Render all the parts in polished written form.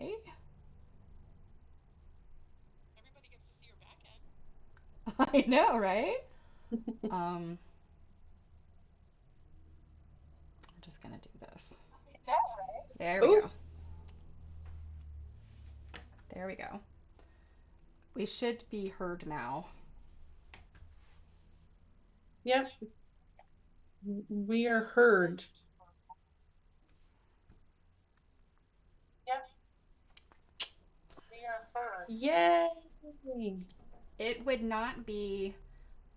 Hey. Everybody gets to see your back end. I know, right? I'm just gonna do this. There we Oh, go. There we go. We should be heard now. yep. We are heard. Yep, we are heard. Yay! It would not be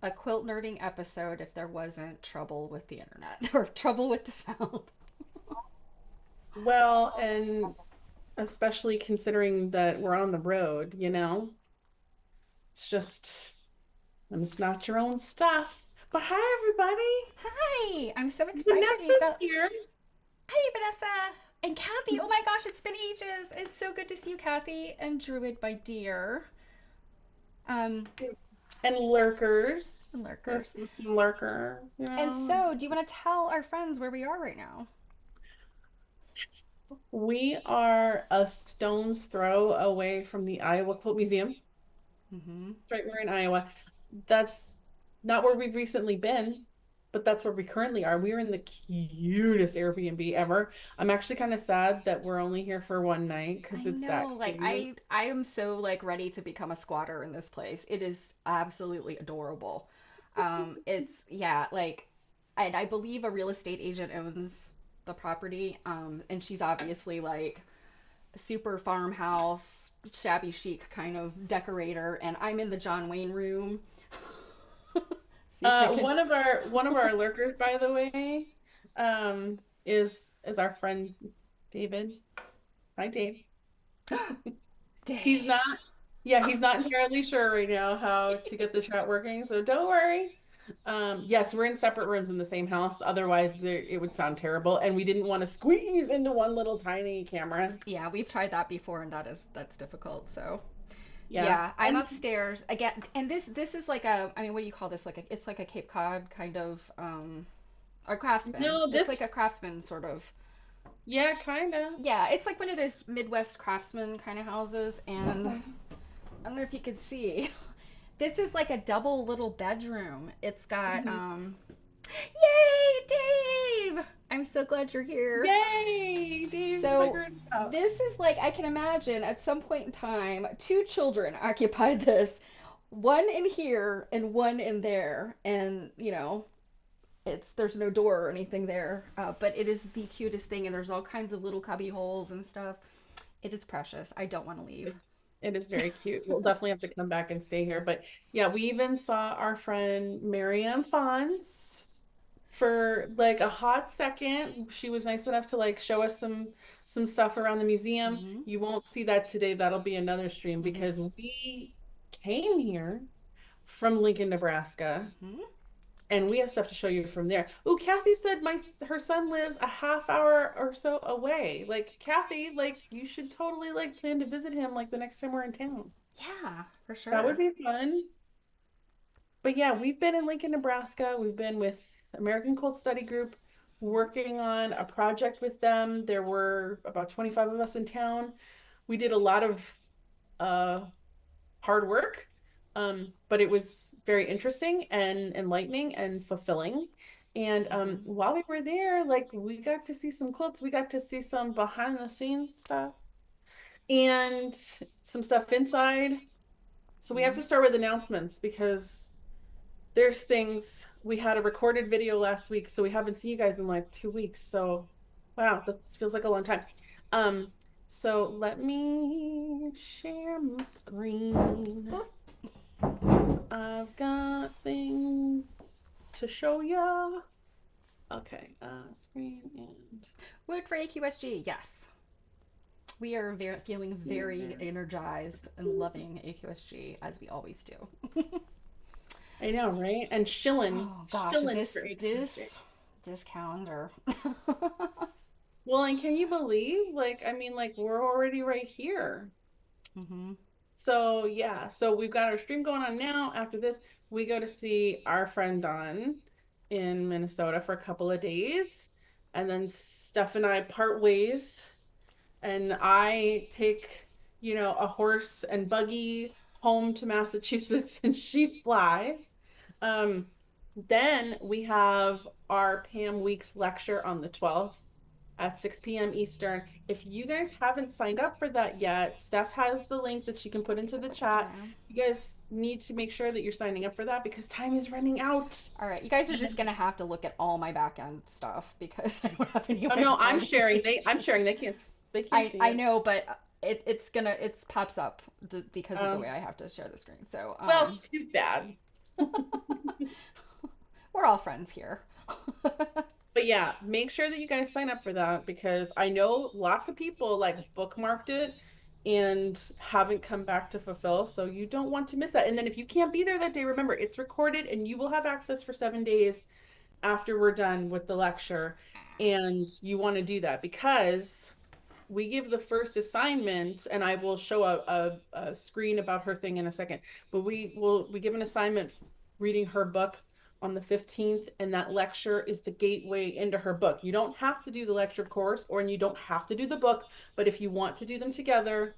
a quilt nerding episode if there wasn't trouble with the internet or trouble with the sound. Well, and especially considering that we're on the road, it's just, and it's not your own stuff. But hi, everybody. Hi! I'm so excited. We've Vanessa's got. here. Hi, Vanessa! And Kathy! Oh my gosh, it's been ages! It's so good to see you, Kathy. And Druid, my dear. Um, And lurkers. Lurkers. Some lurkers, And so, do you want to tell our friends where we are right now? We are a stone's throw away from the Iowa Quilt Museum. Mm-hmm. Right, we're in Iowa. That's not where we've recently been, but that's where we currently are. We're in the cutest Airbnb ever. I'm actually kind of sad that we're only here for one night I because it's that know, like cute. I am so like ready to become a squatter in this place. It is absolutely adorable. It's yeah, like I believe a real estate agent owns the property. And she's obviously like a super farmhouse, shabby chic kind of decorator, and I'm in the John Wayne room. See if I can. One of our lurkers, by the way, is our friend David. Hi, Dave. He's not, Dave. yeah, he's not entirely sure right now how to get the chat working, so don't worry. Yes, we're in separate rooms in the same house. Otherwise, it would sound terrible, and we didn't want to squeeze into one little tiny camera. Yeah, we've tried that before, and that's difficult. So Yeah, yeah, I'm and upstairs again, and this is like a, I mean, what do you call this? Like it's like a Cape Cod kind of or craftsman. no, It's like this, a craftsman sort of. yeah, kind of. Yeah, it's like one of those Midwest craftsman kind of houses, and I don't know if you can see. This is like a double little bedroom. It's got Mhm. Yay, Dave! I'm so glad you're here. Yay, Dave So figured it out. this is like, I can imagine at some point in time, two children occupied this, one in here and one in there, and it's there's no door or anything there, but it is the cutest thing, and there's all kinds of little cubby holes and stuff. It is precious. I don't want to leave. It is very cute. We'll definitely have to come back and stay here. But yeah, we even saw our friend Marianne Fons for like a hot second. She was nice enough to like show us some stuff around the museum. Mm-hmm. You won't see that today. That'll be another stream Mm-hmm. because we came here from Lincoln, Nebraska, Mm-hmm. and we have stuff to show you from there. Oh, Kathy said my her son lives a half hour or so away. Like Kathy, like you should totally like plan to visit him like the next time we're in town. Yeah, for That would sure. be fun. But yeah, we've been in Lincoln, Nebraska. We've been with American Cold Study Group working on a project with them. There were about 25 of us in town. We did a lot of uh, hard work, but it was very interesting and enlightening and fulfilling. And Mm-hmm. while we were there, like we got to see some quilts, we got to see some behind the scenes stuff and some stuff inside. So we have Mm-hmm. to start with announcements because there's things. We had a recorded video last week, so we haven't seen you guys in like 2 weeks. So wow, that feels like a long time. Um, so let me share my screen. I've got things to show ya. Okay, screen and Wood for AQSG, yes. We are feeling very there. energized and loving AQSG as we always do. I know, right? And shillin', Oh gosh, shillin' for this HSJ. this this calendar. Well, and can you believe, like, I mean, like, we're already right here. Mm-hmm. So, yeah, so we've got our stream going on now. After this, we go to see our friend Don in Minnesota for a couple of days. And then Steph and I part ways and I take, a horse and buggy home to Massachusetts and she flies. Um, then we have our Pam Weeks lecture on the 12th at 6 p.m. Eastern. If you guys haven't signed up for that yet, Steph has the link that she can put into the chat. Yeah. You guys need to make sure that you're signing up for that because time is running out. All right, you guys are just gonna have to look at all my back end stuff because I don't have any Oh way of no, hiding things. I'm sharing. They can't see I it. know, but it pops up because of the way Um, I have to share the screen. So well, too bad. we're all friends here. But yeah, make sure that you guys sign up for that because I know lots of people like bookmarked it and haven't come back to fulfill. So you don't want to miss that. And then if you can't be there that day, remember it's recorded and you will have access for 7 days after we're done with the lecture. And you want to do that because we give the first assignment, and I will show a screen about her thing in a second, but we give an assignment reading her book on the 15th, and that lecture is the gateway into her book. You don't have to do the lecture course or and you don't have to do the book, but if you want to do them together,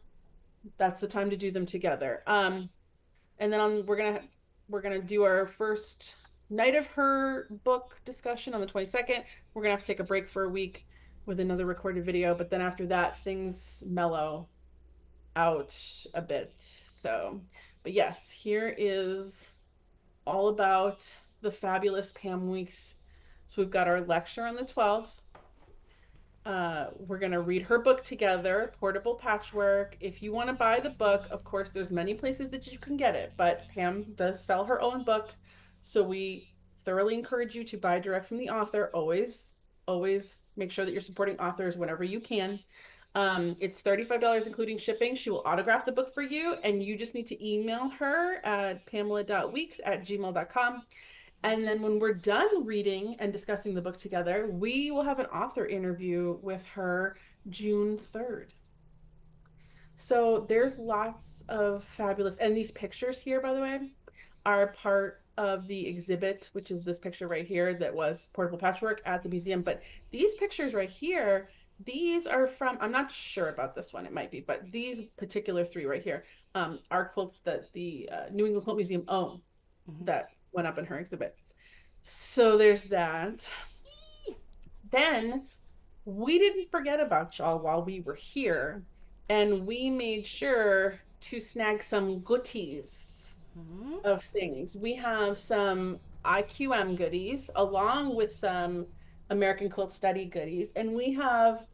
that's the time to do them together. And then we're gonna do our first night of her book discussion on the 22nd. We're gonna have to take a break for a week with another recorded video, but then after that things mellow out a bit. So, but yes, here is all about the fabulous Pam Weeks. So we've got our lecture on the 12th. We're going to read her book together, Portable Patchwork. If you want to buy the book, of course, there's many places that you can get it, but Pam does sell her own book. So we thoroughly encourage you to buy direct from the author. Always, always make sure that you're supporting authors whenever you can. It's $35 including shipping. She will autograph the book for you, and you just need to email her at pamela.weeks@gmail.com. And then when we're done reading and discussing the book together, we will have an author interview with her June 3rd. So there's lots of fabulous, and these pictures here, by the way, are part of the exhibit, which is this picture right here that was portable patchwork at the museum. But these pictures right here, these are from, I'm not sure about this one, it might be, but these particular three right here are quilts that the New England Quilt Museum own Mhm. that went up in her exhibit. So there's that. Then we didn't forget about y'all while we were here, and we made sure to snag some goodies Mhm. of things. We have some IQM goodies along with some American Quilt Study goodies, and we have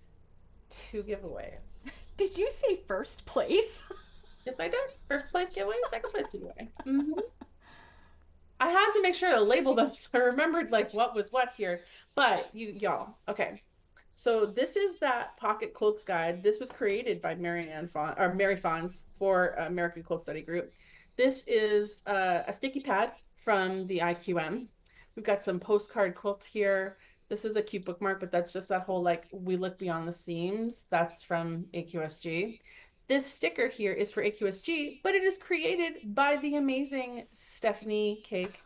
two giveaways. Did you say first place? Yes, I did. First place giveaway, second place giveaway. I had to make sure to label them so I remembered like what was what here. But y'all, okay. So this is that pocket quilts guide. This was created by Mary Fons for American Quilt Study Group. This is a sticky pad from the IQM. We've got some postcard quilts here. This is a cute bookmark, but that's just that whole like we look beyond the seams. That's from AQSG. This sticker here is for AQSG, but it is created by the amazing Stephanie Cake.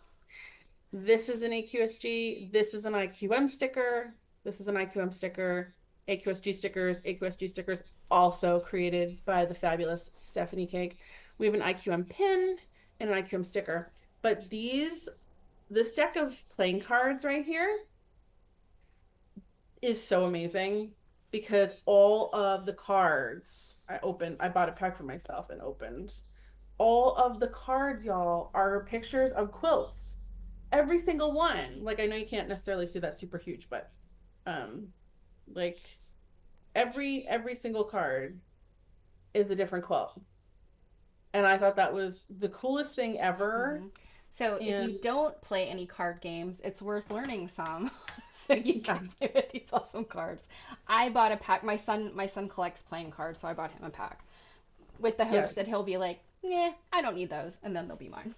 This is an AQSG. This is an IQM sticker. This is an IQM sticker. AQSG stickers, also created by the fabulous Stephanie Cake. We have an IQM pin and an IQM sticker. But this deck of playing cards right here is so amazing because all of the cards I bought a pack for myself and opened. All of the cards, y'all, are pictures of quilts. Every single one. Like I know you can't necessarily see that super huge, but um like every single card is a different quilt. And I thought that was the coolest thing ever. Mm-hmm. So if you And don't play any card games, it's worth learning some, so you yeah, can play with these awesome cards. I bought a pack. My son collects playing cards, so I bought him a pack with the yeah, hopes that he'll be like, "Yeah, I don't need those," and then they'll be mine.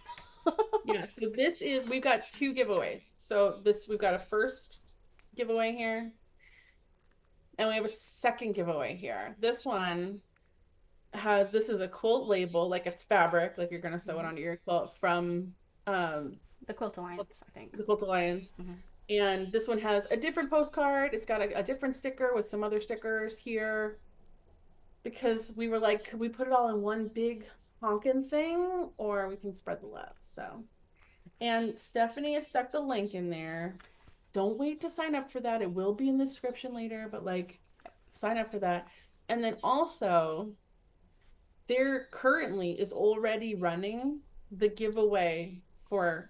yeah. So we've got two giveaways. So we've got a first giveaway here, and we have a second giveaway here. This is a quilt label, like it's fabric, like you're gonna sew it Mhm. onto your quilt from um The Quilt Alliance, I think. the Quilt Alliance. Hmm. And this one has a different postcard. It's got a different sticker with some other stickers here. because we were like, could we put it all in one big honkin' thing or we can spread the love? So, and Stephanie has stuck the link in there. Don't wait to sign up for that. It will be in the description later, but like sign up for that. And then also, there currently is already running the giveaway for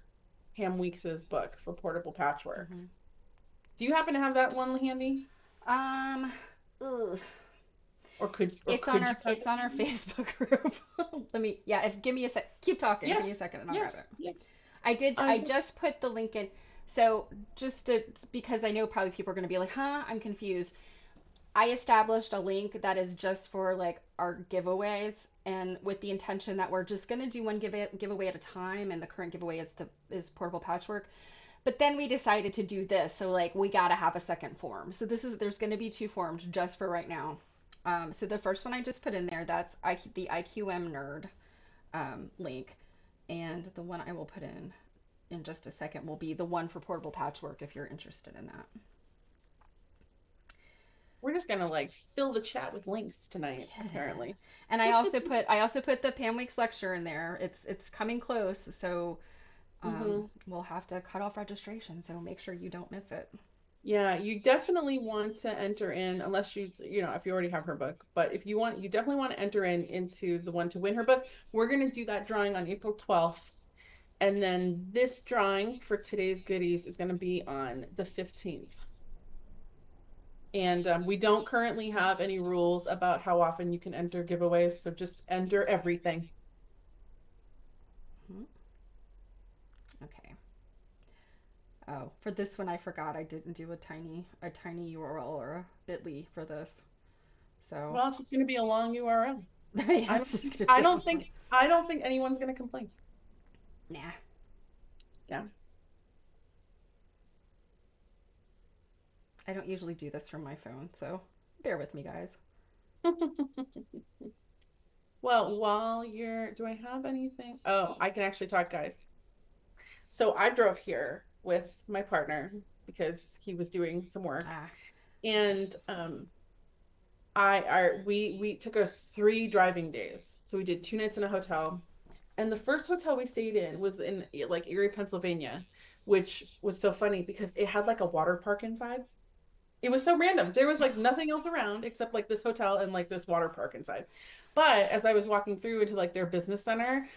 Pam Weeks's book for portable patchwork. Hmm. Do you happen to have that one handy? Um, ugh. Or could you have It's it on our handy? Facebook group. Let me, yeah, if give me a sec. Keep talking. Yeah, Give me a second and I'll yeah, grab it. yeah. I Um, just put the link in. So just to, because I know probably people are going to be like, huh, I'm confused. I established a link that is just for like our giveaways, and with the intention that we're just going to do one giveaway at a time, and the current giveaway is portable patchwork. But then we decided to do this, so like we got to have a second form. So there's going to be two forms just for right now. So the first one I just put in there, that's the IQM nerd link, and the one I will put in just a second will be the one for portable patchwork if you're interested in that. we're just gonna like fill the chat with links tonight, Yeah. apparently. And I also put the Pam Weeks lecture in there. It's coming close, so Hmm. we'll have to cut off registration. So make sure you don't miss it. Yeah, you definitely want to enter in, unless if you already have her book. But if you want, you definitely want to enter in into the one to win her book. We're gonna do that drawing on April 12th, and then this drawing for today's goodies is gonna be on the 15th. And we don't currently have any rules about how often you can enter giveaways, so just enter everything. Mhm. Okay. Oh, for this one I forgot I didn't do a tiny URL or a bit.ly for this. So Well, it's going to be a long URL. yeah, I don't it's just think, gonna I be a don't long one. think, I don't think anyone's going to complain. Nah. Yeah. I don't usually do this from my phone, so bear with me, guys. Well, do I have anything? Oh, I can actually talk, guys. So I drove here with my partner because he was doing some work, Ah, and just one. we took us 3 driving days. So we did 2 nights in a hotel. And the first hotel we stayed in was in like Erie, Pennsylvania, which was so funny because it had like a water park inside. It was so random. There was like nothing else around except like this hotel and like this water park inside. But as I was walking through into like their business center,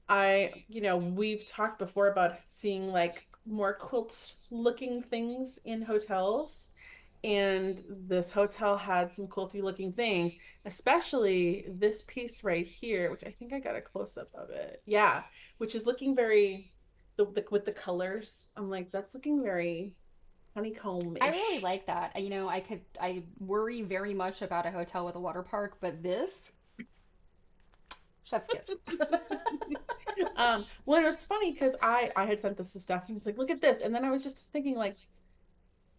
we've talked before about seeing like more quilt looking things in hotels. And this hotel had some quilty looking things, especially this piece right here, which I think I got a close up of it. Yeah, which is looking very with the colors. I'm like, that's looking very I really honeycomb-ish. like that. I worry very much about a hotel with a water park, but this, chef's kiss. Well, it was funny because I had sent this to Steph. He was like, "Look at this," and then I was just thinking, like,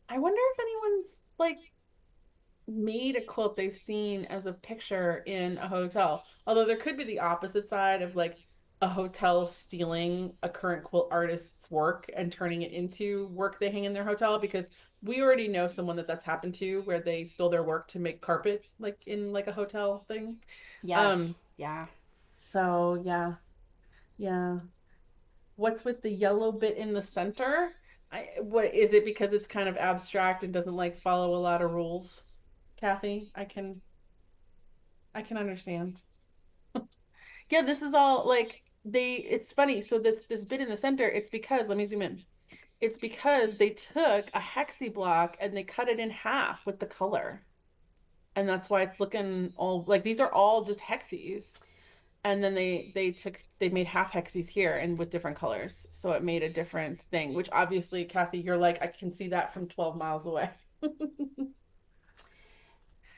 I wonder if anyone's like made a quilt they've seen as a picture in a hotel. Although there could be the opposite side of like a hotel stealing a current quilt artist's work and turning it into work they hang in their hotel, because we already know someone that's happened to, where they stole their work to make carpet like in like a hotel thing. Yes. Um, Yeah. so yeah, yeah. What's with the yellow bit in the center? What is it, because it's kind of abstract and doesn't like follow a lot of rules? Kathy, I can understand. Yeah, this is all like it's funny. So this bit in the center, it's because, let me zoom in. It's because they took a hexi block and they cut it in half with the color. And that's why it's looking all like these are all just hexes. And then they made half hexes here and with different colors. So it made a different thing, which obviously, Kathy, you're like, I can see that from 12 miles away.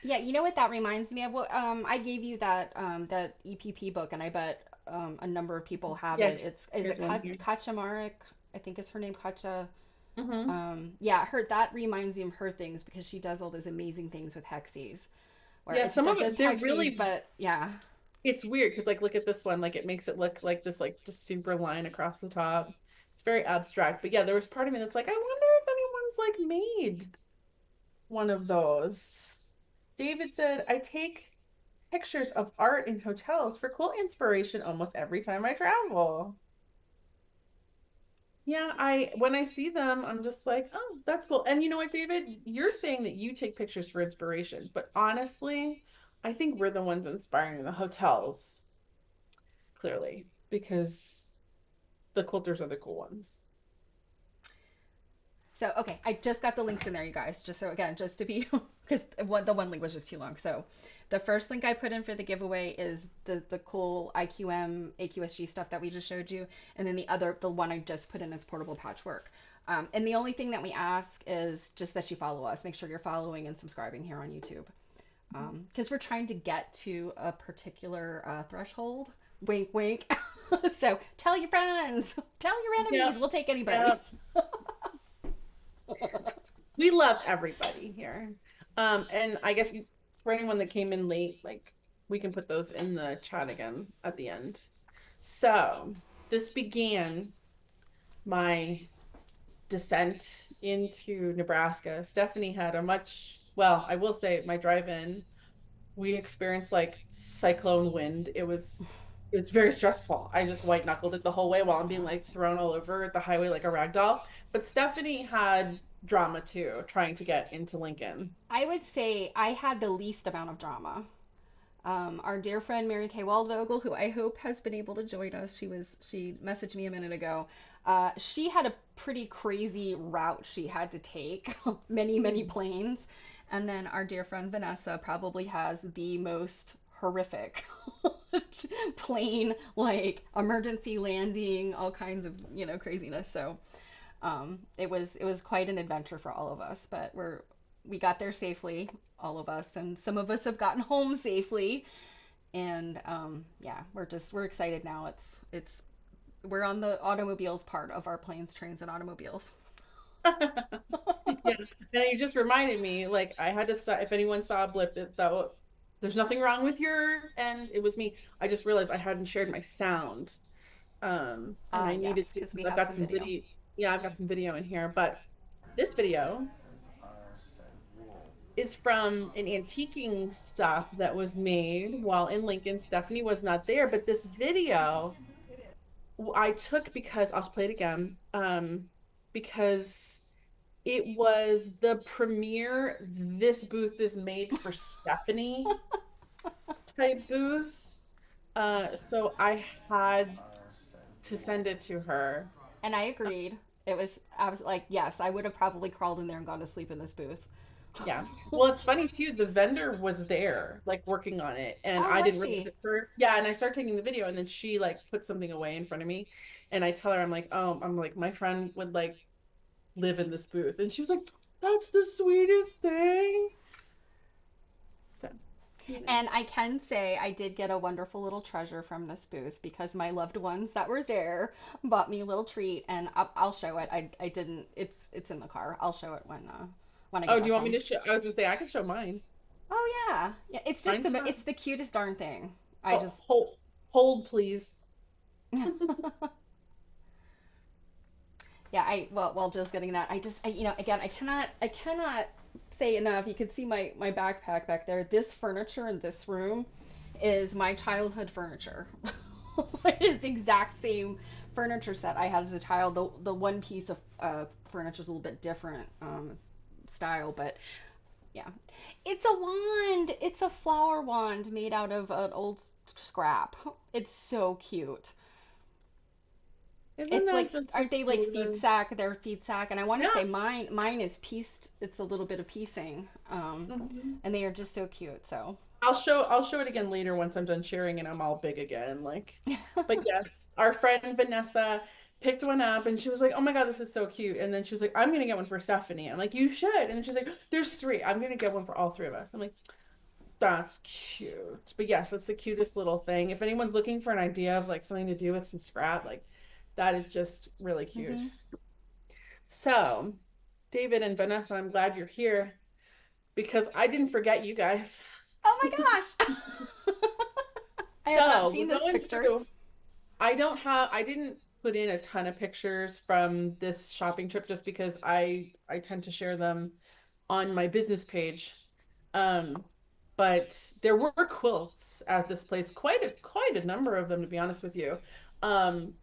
Yeah, you know what that reminds me of? What I gave you that EPP book, and I bet a number of people have Yeah, it. It's is here's it one here. Kacha? I think is her name, Kacha. Hmm. Yeah, her that reminds me of her things because she does all those amazing things with hexes, where Yeah, it's some of just it, they're hexes, really, but yeah, it's weird because like look at this one, like it makes it look like this like just super line across the top. It's very abstract. But yeah, there was part of me that's like, I wonder if anyone's like made one of those. David said, pictures of art in hotels for quilt inspiration almost every time I travel. Yeah, I when I see them, I'm just like, oh, that's cool. And you know what, David? You're saying that you take pictures for inspiration, but honestly, I think we're the ones inspiring the hotels, clearly, because the quilters are the cool ones. So, okay, I just got the links in there, you guys. Just so again, just to be because the one link was just too long. So, the first link I put in for the giveaway is the cool IQM AQSG stuff that we just showed you, and then the one I just put in is portable patchwork. And the only thing that we ask is just that you follow us. Make sure you're following and subscribing here on YouTube, because we're trying to get to a particular threshold. Wink, wink. So tell your friends, tell your Yep, enemies. We'll take anybody. yep. We love everybody here. And I guess for anyone that came in late, like we can put those in the chat again at the end. So this began my descent into Nebraska. Stephanie had a much, well, I will say my drive-in, we experienced like cyclone wind. It was very stressful. I just white knuckled it the whole way while I'm being like thrown all over the highway like a rag doll. But Stephanie had drama too, trying to get into Lincoln. I would say I had the least amount of drama. Our dear friend Mary Kay Waldvogel, who I hope has been able to join us, she messaged me a minute ago. She had a pretty crazy route she had to take, many planes, and then our dear friend Vanessa probably has the most horrific plane, like emergency landing, all kinds of craziness. So it was quite an adventure for all of us, but we got there safely, all of us, and some of us have gotten home safely. And yeah, we're excited now. It's we're on the automobiles part of our planes, trains, and automobiles. Yeah, and you just reminded me, like I had to stop. If anyone saw a blip, that there's nothing wrong with your end. It was me. I just realized I hadn't shared my sound, and I needed Yes, to because we because I've have got some some video. video. Yeah, I've got some video in here, but this video is from an antiquing stop that was made while in Lincoln. Stephanie was not there, but this video I took because I'll play it again. Because it was the premiere this booth is made for Stephanie type booth. So I had to send it to her. And I agreed. I was like, yes, I would have probably crawled in there and gone to sleep in this booth. Yeah. Well, it's funny too. The vendor was there, like working on it, and Oh, I was didn't realize she? at first. Yeah, and I started taking the video, and then she like put something away in front of me, and I tell her, I'm like, oh, I'm like, my friend would like live in this booth, and she was like, that's the sweetest thing. So, you know. And I can say I did get a wonderful little treasure from this booth because my loved ones that were there bought me a little treat, and I'll show it. I didn't. It's in the car. I'll show it when I get Oh, do back you want me home. to show? I was gonna say I can show mine. Oh yeah, yeah. Mine's not. It's the cutest darn thing. I Oh, just hold, please. yeah. I well while Jill's getting that, again I cannot say enough. You can see my backpack back there. This furniture in this room is my childhood furniture. It is the exact same furniture set I had as a child. The one piece of furniture is a little bit different style, but yeah, it's a wand. It's a flower wand made out of an old scrap. It's so cute. Isn't It's that like, just the aren't they like feed cutest? sack? They're feed sack, and I want to say Yeah. mine is pieced. It's a little bit of piecing, Mhm. and they are just so cute. So I'll show it again later once I'm done sharing and I'm all big again. Like, but yes, our friend Vanessa picked one up and she was like, "Oh my God, this is so cute." And then she was like, "I'm gonna get one for Stephanie." I'm like, "You should." And then she's like, "There's three. I'm gonna get one for all three of us." I'm like, "That's cute." But yes, that's the cutest little thing. If anyone's looking for an idea of like something to do with some scrap, like that is just really cute. hmm So, David and Vanessa, I'm glad you're here because I didn't forget you guys. oh my gosh, I have not So, we're seen this going picture. through. I didn't put in a ton of pictures from this shopping trip just because I tend to share them on my business page. Um, but there were quilts at this place, quite a number of them, to be honest with you. Um,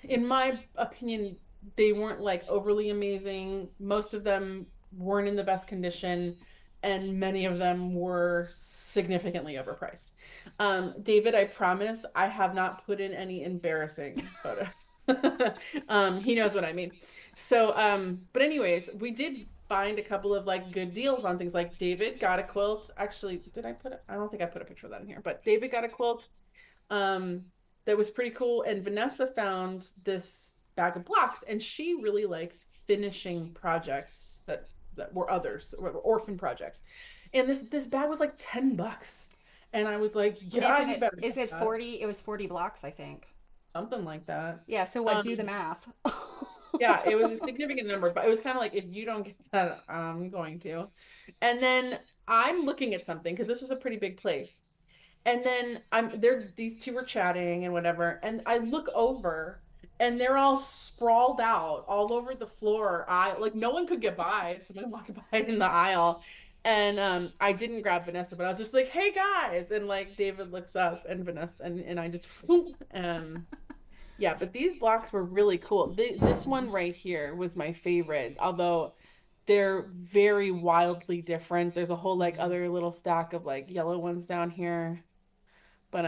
in my opinion, they weren't like overly amazing. Most of them weren't in the best condition, and many of them were significantly overpriced. David, I promise I have not put in any embarrassing photos. He knows what I mean. So, but anyways, we did find a couple of like good deals on things like David got a quilt. Actually, did I put it? I don't think I put a picture of that in here, but David got a quilt um, that was pretty cool. And Vanessa found this bag of blocks, and she really likes finishing projects that were others, or orphan projects. And this bag was like $10, and I was like, And yeah, isn't you it, better is get it that, 40? It was 40 blocks, I think. something like that. Yeah, so what, Um, do the math. yeah, it was a significant number, but it was kind of like if you don't get that, I'm going to. And then I'm looking at something because this was a pretty big place. And then I'm there, these two were chatting and whatever, and I look over and they're all sprawled out all over the floor. I like no one could get by. Someone walked by in the aisle. And I didn't grab Vanessa, but I was just like, hey guys. And like David looks up and Vanessa and I just yeah, but these blocks were really cool. This one right here was my favorite, although they're very wildly different. There's a whole like other little stack of like yellow ones down here. But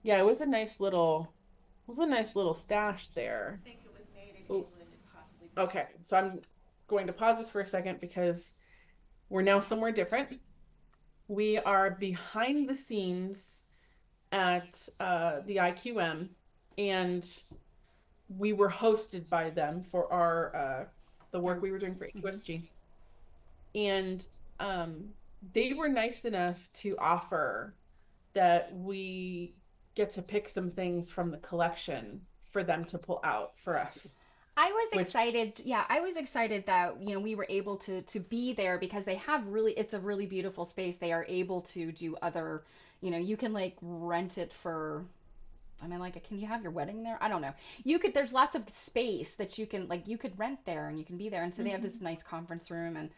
yeah, it was a nice little stash there. Oh, okay. So I'm going to pause this for a second because we're now somewhere different. We are behind the scenes at the IQM, and we were hosted by them for our the work we were doing for Mhm. AQSG. And um, they were nice enough to offer that we get to pick some things from the collection for them to pull out for us, I was which excited. Yeah, I was excited that, we were able to be there because they have really it's a really beautiful space. They are able to do other, you can like rent it for, I mean, like, can you have your wedding there? I don't know. You could, there's lots of space that you can, like, you could rent there and you can be there. And so they have this Mhm. nice conference room. And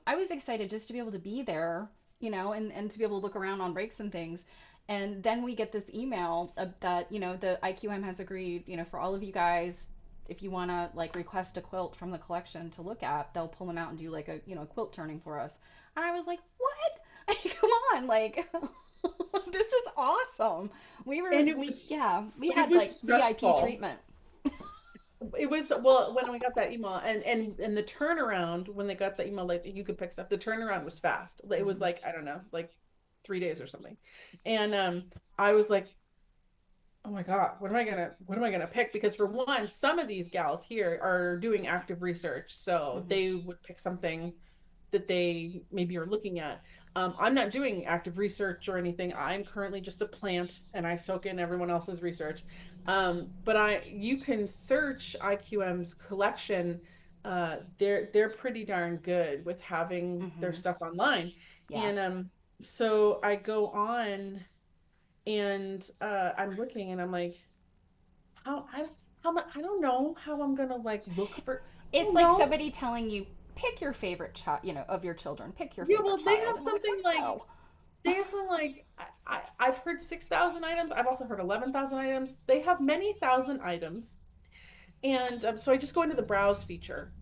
I was excited just to be able to be there, and to be able to look around on breaks and things. And then we get this email that, the IQM has agreed, for all of you guys, if you want to like request a quilt from the collection to look at, they'll pull them out and do like a, quilt turning for us. And I was like, what? Come on, like, this is awesome. And it We was, yeah, we but it had was like VIP stressful. treatment. It was, well, when we got that email, and the turnaround when they got the email like you could pick stuff, the turnaround was fast. It was Mhm. like, I don't know, like 3 days or something. And I was like, oh my God, what am I gonna pick? Because for one, some of these gals here are doing active research, so Mhm. they would pick something that they maybe are looking at. I'm not doing active research or anything. I'm currently just a plant and I soak in everyone else's research. But you can search IQM's collection. They're pretty darn good with having their Mhm. stuff online. Yeah. And so I go on and I'm looking and I'm like, how I I don't know how I'm gonna like look for. I It's don't like know. somebody telling you pick your favorite child, of your children, pick your Yeah, favorite well, they child. have And we're like, something what the like hell? they have something like I've heard 6,000 items. I've also heard 11,000 items. They have many thousand items, and so I just go into the browse feature,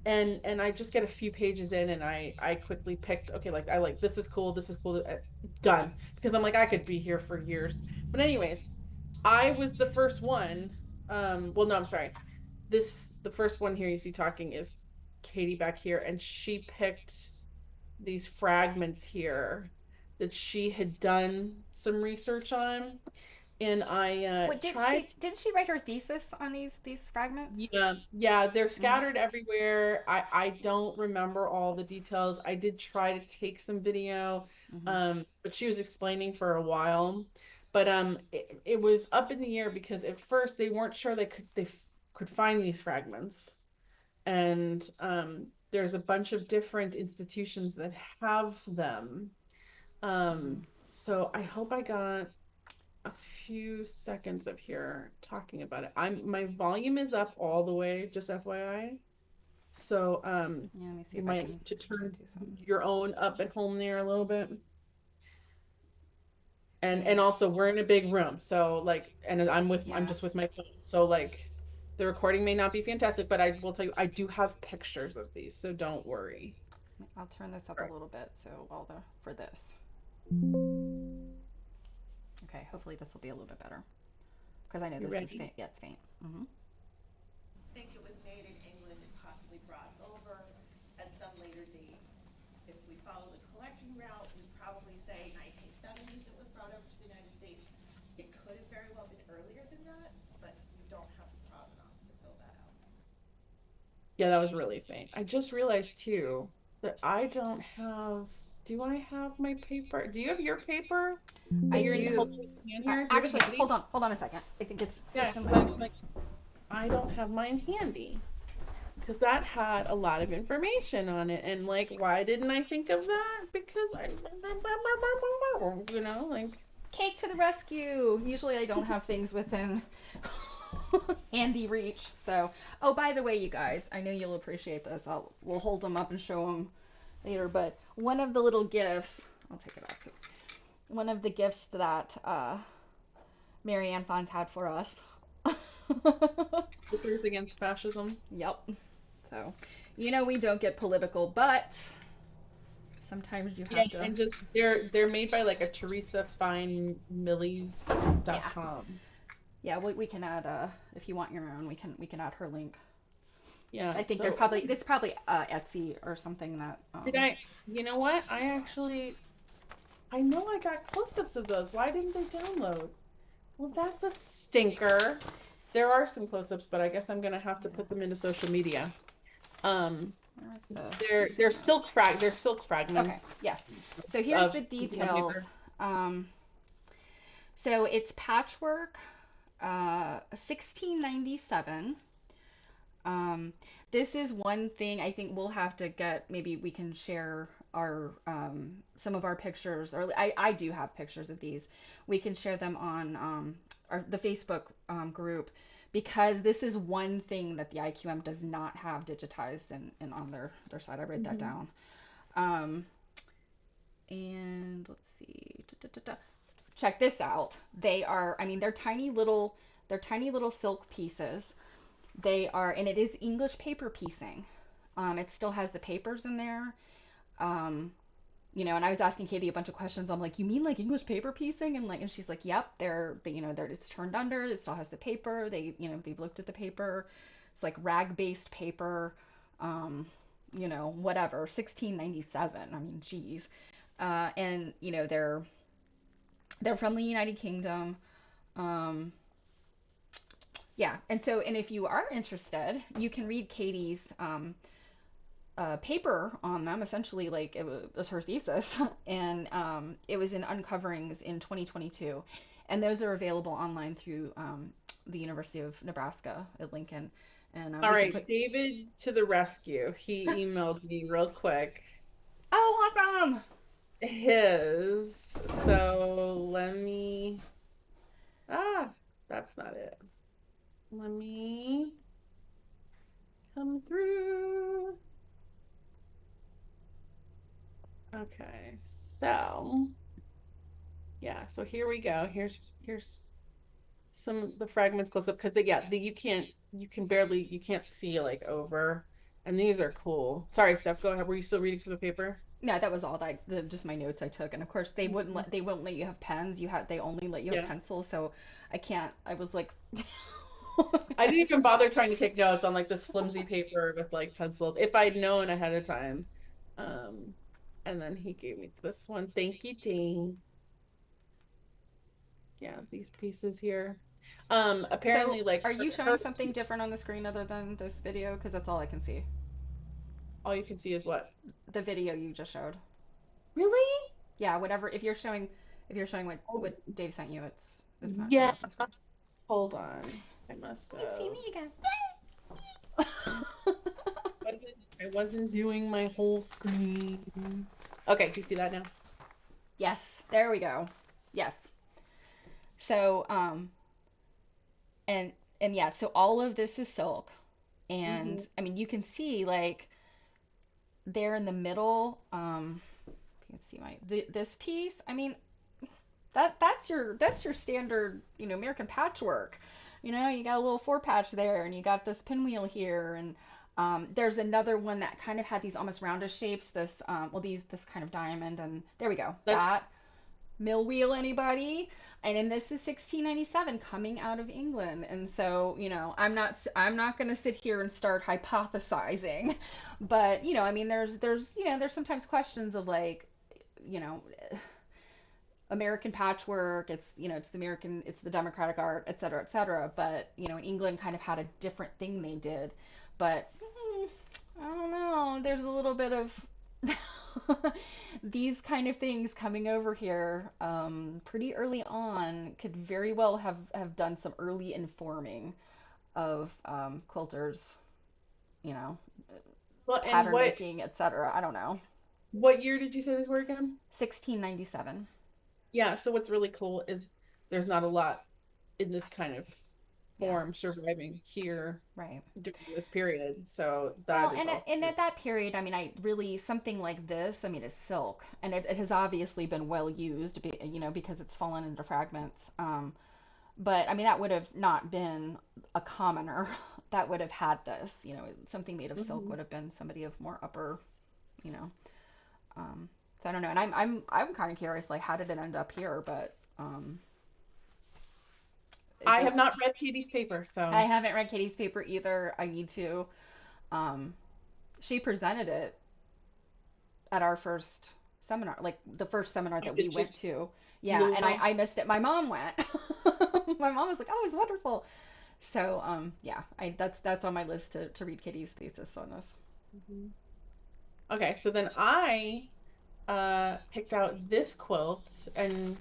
and I just get a few pages in, and I quickly picked, okay, like I like this is cool, done, because I'm like I could be here for years. But anyways, I was the first one. Well, no, I'm sorry. The first one here you see talking is Katie back here, and she picked these fragments here that she had done some research on, and I What tried. didn't she write her thesis on these fragments? Yeah, yeah, they're Mhm. scattered everywhere. I don't remember all the details. I did try to take some video, Mhm. but she was explaining for a while. But it was up in the air because at first they weren't sure they could find these fragments, and there's a bunch of different institutions that have them. Mhm. So I hope I got a few seconds of here talking about it. My volume is up all the way, just FYI. So Yeah, let me see you if I might can need to turn do some. your own up at home there a little bit. And Yeah, also we're in a big room, so like, and I'm yeah. just with my phone, so like the recording may not be fantastic, but I will tell you I do have pictures of these, so don't worry. I'll turn this up a Right. little bit so all the for this. Okay, hopefully this will be a little bit better because I know You this is ready? faint. Yeah, it's faint. Mm-hmm. I think it was made in England and possibly brought over at some later date. If we follow the collecting route, we'd probably say 1970s it was brought over to the United States. It could have very well been earlier than that, but we don't have the provenance to fill that out. Yeah, that was really faint. I just realized too that I don't have. Do I have my paper? Do you have your paper that I you're in do. holding in hand here? Do you have it Actually, handy? hold on a second. I think Yeah, it's in because my. I was like, I don't have mine handy because that had a lot of information on it, and like, why didn't I think of that? Because I, like. Cake to the rescue! Usually I don't have things within handy reach. So, oh, by the way, you guys, I know you'll appreciate this. We'll hold them up and show them later. But one of the little gifts, I'll take it off. 'Cause one of the gifts that Marianne Fonz had for us. Papers against fascism. Yep. So, we don't get political, but sometimes you Yeah, have to. and just they're made by like a Teresa Fine Yeah. Millies.com. Yeah, we can add if you want your own, we can add her link. Yeah, I think there's so probably it's probably Etsy or something that did I, you know what? I know I got close-ups of those. Why didn't they download? Well, that's a stinker. There are some close-ups, but I guess I'm gonna have to yeah. put them into social media. Um, Where's the they're piece of they're this? they're silk Okay, fragments yes. So here's of the pieces of details. paper. Um, so it's patchwork, 1697. Um, this is one thing I think we'll have to get. Maybe we can share our some of our pictures, or I do have pictures of these. We can share them on the Facebook group because this is one thing that the IQM does not have digitized and on their site. I wrote that Mhm. down. Um, and let's see. Da, da, da, da. Check this out. They are. I mean, they're tiny little silk pieces. They are, and it is English paper piecing. It still has the papers in there. Um, and I was asking Katie a bunch of questions. I'm like, you mean like English paper piecing? And she's like, yep, it's turned under. It still has the paper. They've looked at the paper. It's like rag based paper. Whatever. 1697. I mean, geez. And they're from the United Kingdom. Um, yeah, and if you are interested, you can read Katie's paper on them. Essentially, like it was her thesis, and it was in Uncoverings in 2022, and those are available online through the University of Nebraska at Lincoln, and All we can right, put. David to the rescue. He emailed me real quick. Oh, awesome! His. So let me. Ah, that's not it. Let me come through. Okay, so yeah, so here we go. Here's some of the fragments close up because you can't see like over. And these are cool. Sorry, Steph, go ahead. Were you still reading from the paper? No, that was all just my notes I took, and of course they won't let you have pens. They only let you have Yeah. pencils, so I can't. I was like, I didn't so even bother trying to take notes on like this flimsy paper with like pencils if I'd known ahead of time. Um, and then he gave me this one. Thank you, Dean. Yeah, these pieces here. So, Apparently, like are you showing her, something different on the screen other than this video? Because that's all I can see. all you can see is what? The video you just showed. Really? Yeah, whatever. If you're showing what Oh, Dave sent you, it's not showing yeah. up on the screen. Hold on. I must You can see have. me again. I wasn't doing my whole screen. Okay, do you see that now? Yes, there we go. Yes. So, and yeah, so all of this is silk, And Hmm. I mean, you can see like there in the middle, you can see this piece. I mean, that's your standard, American patchwork. You got a little four patch there, and you got this pinwheel here, and there's another one that kind of had these almost roundish shapes. This kind of diamond, and there we go. That's That mill wheel, anybody? And then this is 1697 coming out of England, and so I'm not going to sit here and start hypothesizing, but I mean, there's sometimes questions of like, you know American patchwork. It's the democratic art, et cetera, et cetera. But England kind of had a different thing they did. But I don't know. There's a little bit of these kind of things coming over here pretty early on could very well have done some early informing of quilters, you know, well, and pattern making, etc. I don't know. what year did you say these were again? 1697. Yeah, so what's really cool is there's not a lot in this kind of Yeah, form surviving here right. during this period. So Well, that is also and at that period, I mean, I really something like this. I mean, it's silk, and it has obviously been well used, because it's fallen into fragments. But I mean, that would have not been a commoner that would have had this. Something made of silk hmm would have been somebody of more upper, you know. So I don't know, and I'm kind of curious, like, how did it end up here? But I the have not read Katie's paper, I so haven't read Katie's paper either. I need to. Um, she presented it at our first seminar, like the first seminar oh, that we did went she to. Yeah, really and I, well? I missed it. My mom went. My mom was like, "Oh, it was wonderful." So, yeah, that's on my list to read Kitty's thesis on this. hmm Okay, so then I picked out this quilt, and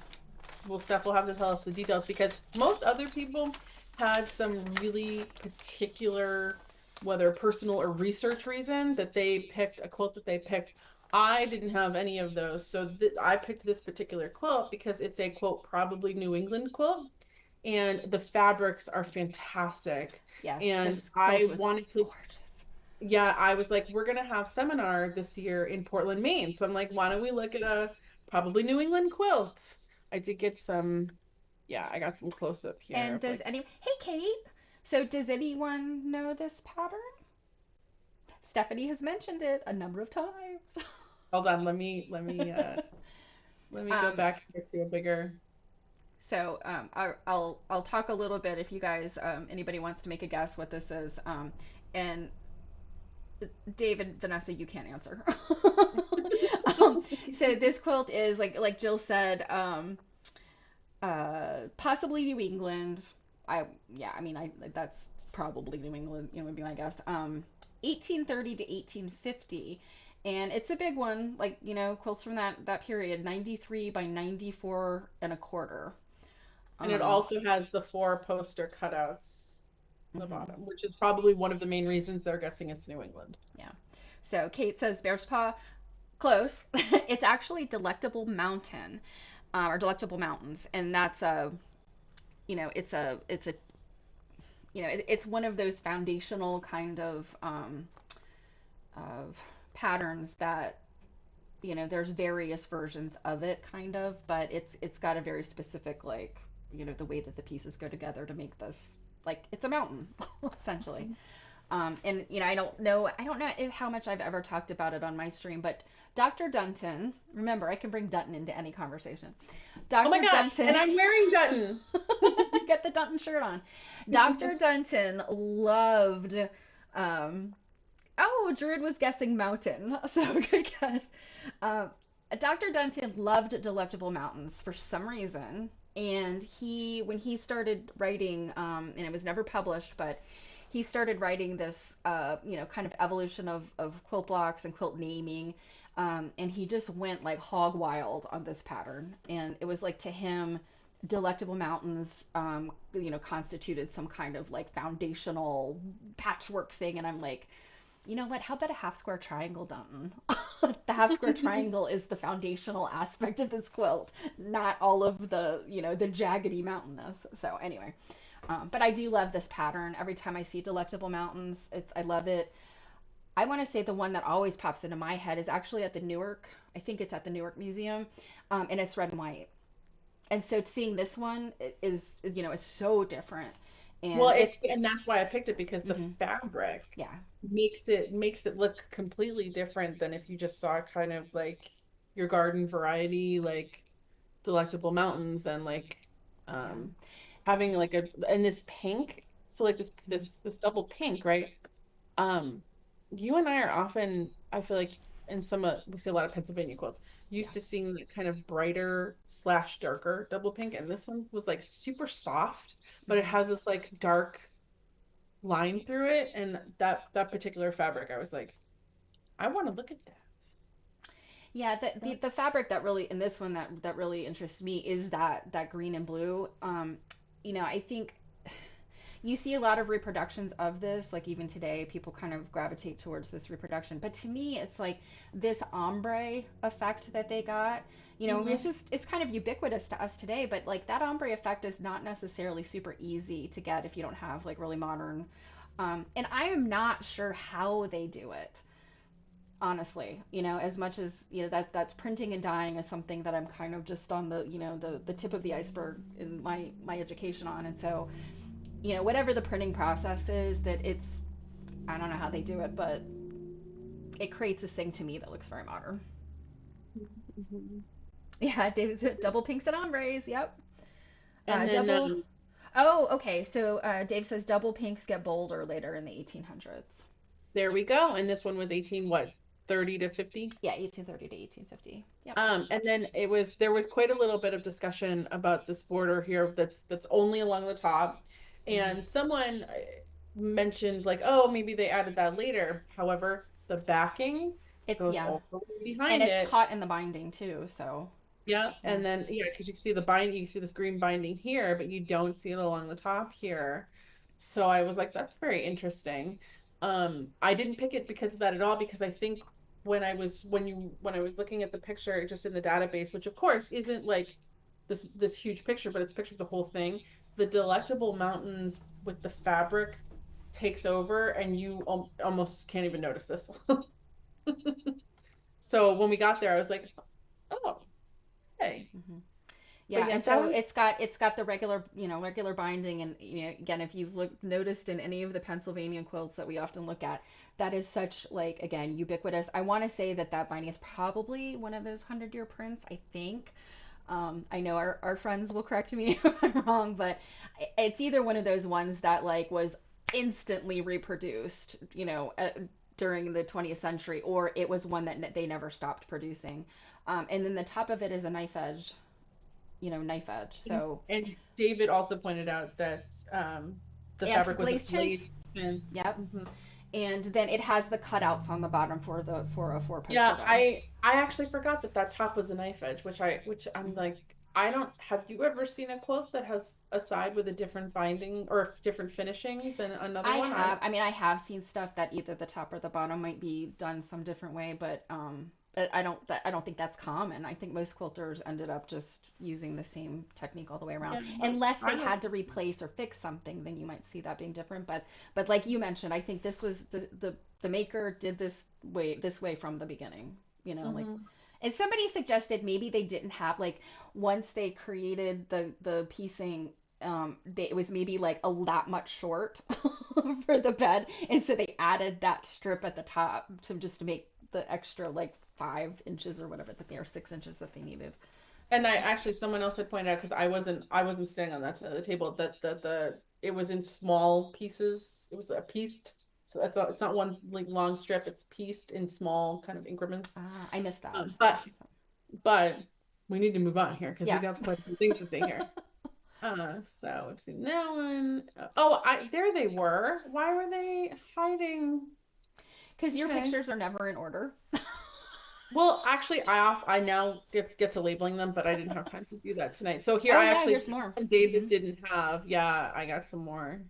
well, Steph will have to tell us the details because most other people had some really particular, whether personal or research reason, that they picked a quilt that they picked. I didn't have any of those. So I picked this particular quilt because it's a quote, probably New England quilt, and the fabrics are fantastic. Yes, And this quilt I was wanted to, gorgeous. yeah, I was like, we're gonna have seminar this year in Portland, Maine. So I'm like, why don't we look at a probably New England quilt? I did get some, yeah, I got some close up here And of does like, any Hey, Kate. So does anyone know this pattern? Stephanie has mentioned it a number of times. hold on, let me go um, back here to a bigger. So I'll talk a little bit if you guys anybody wants to make a guess what this is. And David, Vanessa, you can't answer. um, so this quilt is like Jill said, possibly New England. I mean that's probably New England. Would be my guess. 1830 to 1850. And it's a big one, like quilts from that period, 93 by 94 and a quarter. And it Um, also has the four poster cutouts on the mhm. bottom, which is probably one of the main reasons they're guessing it's New England. Yeah. So Kate says Bear's Paw. Close. It's actually Delectable Mountain, or Delectable Mountains, and that's it's a it's one of those foundational kind of patterns that there's various versions of it, kind of, but it's got a very specific, like, the way that the pieces go together to make this, like, it's a mountain essentially. And I don't know how much I've ever talked about it on my stream, but Dr. Dunton, remember, I can bring Dunton into any conversation. Oh my Dr. God, Dunton, and I'm wearing Dutton. get the Dunton shirt on. Dr. Dunton loved. Um, oh, Druid was guessing mountain, so good guess. Um, Dr. Dunton loved Delectable Mountains for some reason, and when he started writing, and it was never published, but he started writing this, kind of evolution of quilt blocks and quilt naming. And he just went like hog wild on this pattern. And it was like, to him, Delectable Mountains, constituted some kind of like foundational patchwork thing. And I'm like, you know what? How about a half square triangle, Dunton? The half square triangle is the foundational aspect of this quilt, not all of the jaggedy mountainous. So anyway, But I do love this pattern. Every time I see Delectable Mountains, I love it. I want to say the one that always pops into my head is actually at the Newark. I think it's at the Newark Museum, and it's red and white. And so seeing this one is it's so different, Well, and it. and that's why I picked it because the Hmm. fabric Yeah. makes it look completely different than if you just saw kind of like your garden variety, like Delectable Mountains and like Yeah. um having like a and this pink, so like Hmm. this double pink, right? Um, you and I are often, I feel like in some we see a lot of Pennsylvania quilts, Yeah. used to seeing the kind of brighter slash darker double pink, and this one was like super soft, but it Hmm. has this like dark line through it, and that particular fabric, I was like, I want to look at that. Yeah, the fabric that really in this one that really interests me is that green and blue. I think you see a lot of reproductions of this, like even today, people kind of gravitate towards this reproduction. But to me, it's like this ombre effect that they got. Hmm. It's kind of ubiquitous to us today, but like that ombre effect is not necessarily super easy to get if you don't have like really modern. And I am not sure how they do it, honestly. As much as that's printing and dyeing is something that I'm kind of just on the tip of the iceberg in my education on. And so whatever the printing process is, that it's I don't know how they do it, but it creates this thing to me that looks very modern. Hmm. Yeah, David, double pinks and ombres. Yep. And then Double. Oh, okay. So Dave says double pinks get bolder later in the 1800s. there we go. And this one was 18, what, 30 to 50? Yeah, 1830 to 1850. Yep. And then there was quite a little bit of discussion about this border here that's only along the top. Hmm. And someone mentioned like, oh, maybe they added that later. However, the backing It's goes yeah, all the way and behind it's it. caught in the binding too. So Yeah, yeah. and then yeah, because you see the bind, you see this green binding here, but you don't see it along the top here. So I was like, that's very interesting. I didn't pick it because of that at all, because I think when I was looking at the picture just in the database, which of course isn't like this huge picture, but it's a picture of the whole thing. The Delectable Mountains with the fabric takes over, and you almost can't even notice this. So when we got there, I was like, oh, hey. Hmm. But Yeah, yeah, and that so was it's got the regular binding, and again, if you've noticed in any of the Pennsylvania quilts that we often look at, that is such like again ubiquitous. I want to say that binding is probably one of those 100-year prints. I think. I know our friends will correct me if I'm wrong, but it's either one of those ones that like was instantly reproduced, during the 20th century, or it was one that they never stopped producing. And then the top of it is a knife edge. So and David also pointed out that the yes, fabric was a glazed chintz. blade fence. Yep. Hmm. And then it has the cutouts on the bottom for the 404 Yeah, poster bed. I actually forgot that that top was a knife edge, which I'm like, I don't, have you ever seen a quilt that has a side with a different binding or a different finishing than another I one? have, I mean, I have seen stuff that either the top or the bottom might be done some different way, but I don't think that's common. I think most quilters ended up just using the same technique all the way around. Yeah, Unless I they don't. had to replace or fix something, then you might see that being different. But like you mentioned, I think this was the maker did this way from the beginning. Like, Hmm. and somebody suggested maybe they didn't have like once they created the piecing, it was maybe like a that much short for the bed, and so they added that strip at the top to make the extra like 5 inches or whatever that they are 6 inches that they needed. So And I actually, someone else had pointed out, because I wasn't standing on that side of the table, that the it was in small pieces. It was a pieced, so it's not one like long strip. It's pieced in small kind of increments. I missed that. Um, but but we need to move on here because we Yeah, got quite a few things to say here. So we've seen that one. Oh, I there they were. Why were they hiding? because your Okay. pictures are never in order. Well, actually, I now get to labeling them, but I didn't have time to do that tonight. So here Oh I yeah, actually, here's more. David Hmm. didn't have. Yeah, I got some more.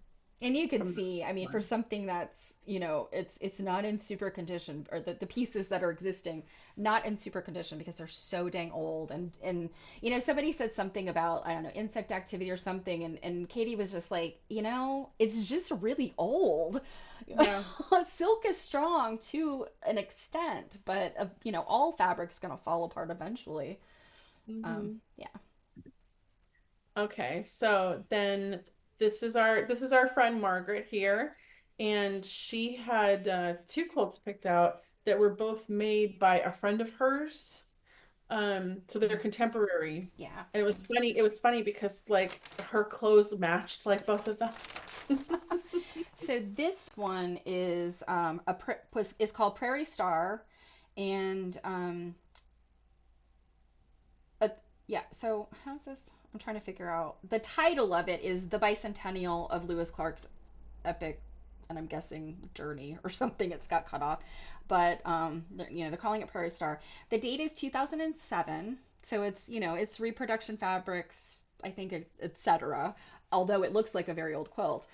And you can from the see, I mean, for one. something that's, it's not in super condition, or the pieces that are existing, not in super condition because they're so dang old. And somebody said something about, I don't know, insect activity or something, and Katie was just like, it's just really old. Yeah. Silk is strong to an extent, but all fabric's gonna fall apart eventually. Hmm. Yeah. Okay, so then this is our friend Margaret here, and she had two quilts picked out that were both made by a friend of hers. So they're contemporary. Yeah. And it was funny because like her clothes matched like both of them. So this one is is called Prairie Star, and a, yeah. So how's this? I'm trying to figure out the title of it is the bicentennial of Lewis Clark's epic, and I'm guessing journey or something. It's got cut off, but they're calling it Prairie Star. The date is 2007, so it's reproduction fabrics, I think, etc. Although it looks like a very old quilt.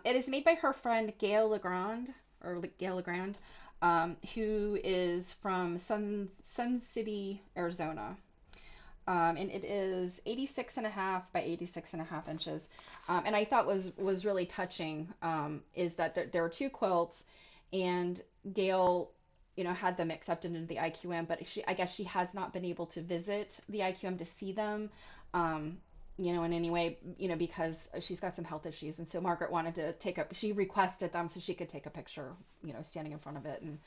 It is made by her friend Gail Legrand, Gail Legrand, who is from Sun City, Arizona. And it is 86 and a half by 86 and a half inches. And I thought was really touching, is that there are two quilts, and Gail, had them accepted into the IQM, but I guess she has not been able to visit the IQM to see them, um, in any way, because she's got some health issues. And so Margaret wanted to she requested them so she could take a picture, standing in front of it, and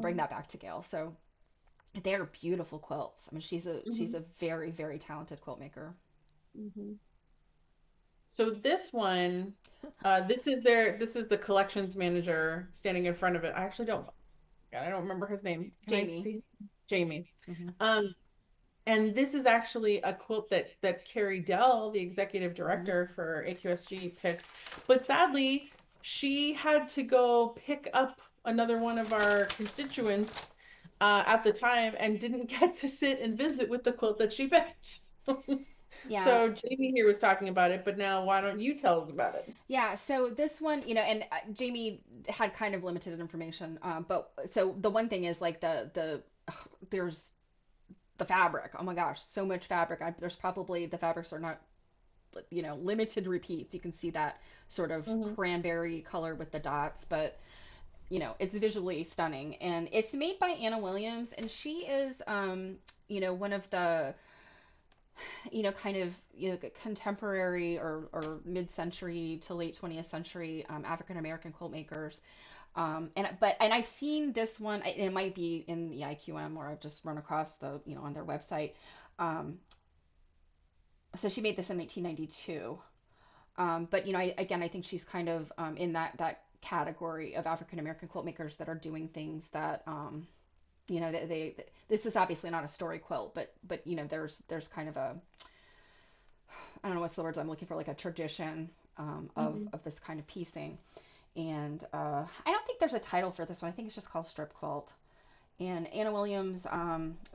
bring Hmm. that back to Gail. So they're beautiful quilts. I mean, she's a Hmm. very, very talented quilt maker. Hmm. So this one, this is the collections manager standing in front of it. I don't remember his name. Can I Jamie. see? Jamie. Hmm. Um, And this is actually a quilt that Carrie Dell, the executive Hmm. director for AQSG, picked. But sadly, she had to go pick up another one of our constituents at the time and didn't get to sit and visit with the quilt that she picked. Yeah, So Jamie here was talking about it, but now why don't you tell us about it? yeah. So this one, and Jamie had kind of limited information, but so the one thing is like there's the fabric. Oh my gosh, so much fabric. There's probably the fabrics are not limited repeats. You can see that sort of Hmm. cranberry color with the dots, but it's visually stunning, and it's made by Anna Williams, and she is one of the kind of contemporary or mid-century to late 20th century African American quilt makers. And I've seen this one. It might be in the IQM, or I've just run across the on their website. Um, so she made this in 1992. But I think she's kind of in that category of African American quilt makers that are doing things that this is obviously not a story quilt, but there's kind of a, I don't know what's the words I'm looking for, like a tradition Hmm. of this kind of piecing. And I don't think there's a title for this one. I think it's just called strip quilt. And Anna Williams,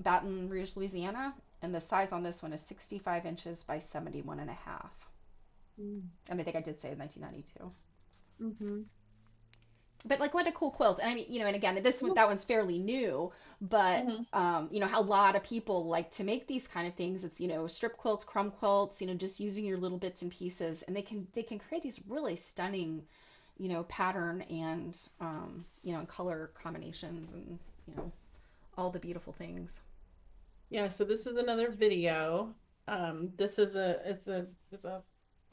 Baton Rouge, Louisiana, and the size on this one is 65 inches by 71 and a half. And I think I did say 1992. Hmm. But like, what a cool quilt. And I mean, and again, this one, that one's fairly new, but Hmm. a lot of people like to make these kind of things. It's strip quilts, crumb quilts, just using your little bits and pieces, and they can create these really stunning pattern and color combinations, and all the beautiful things. Yeah, so this is another video. This is a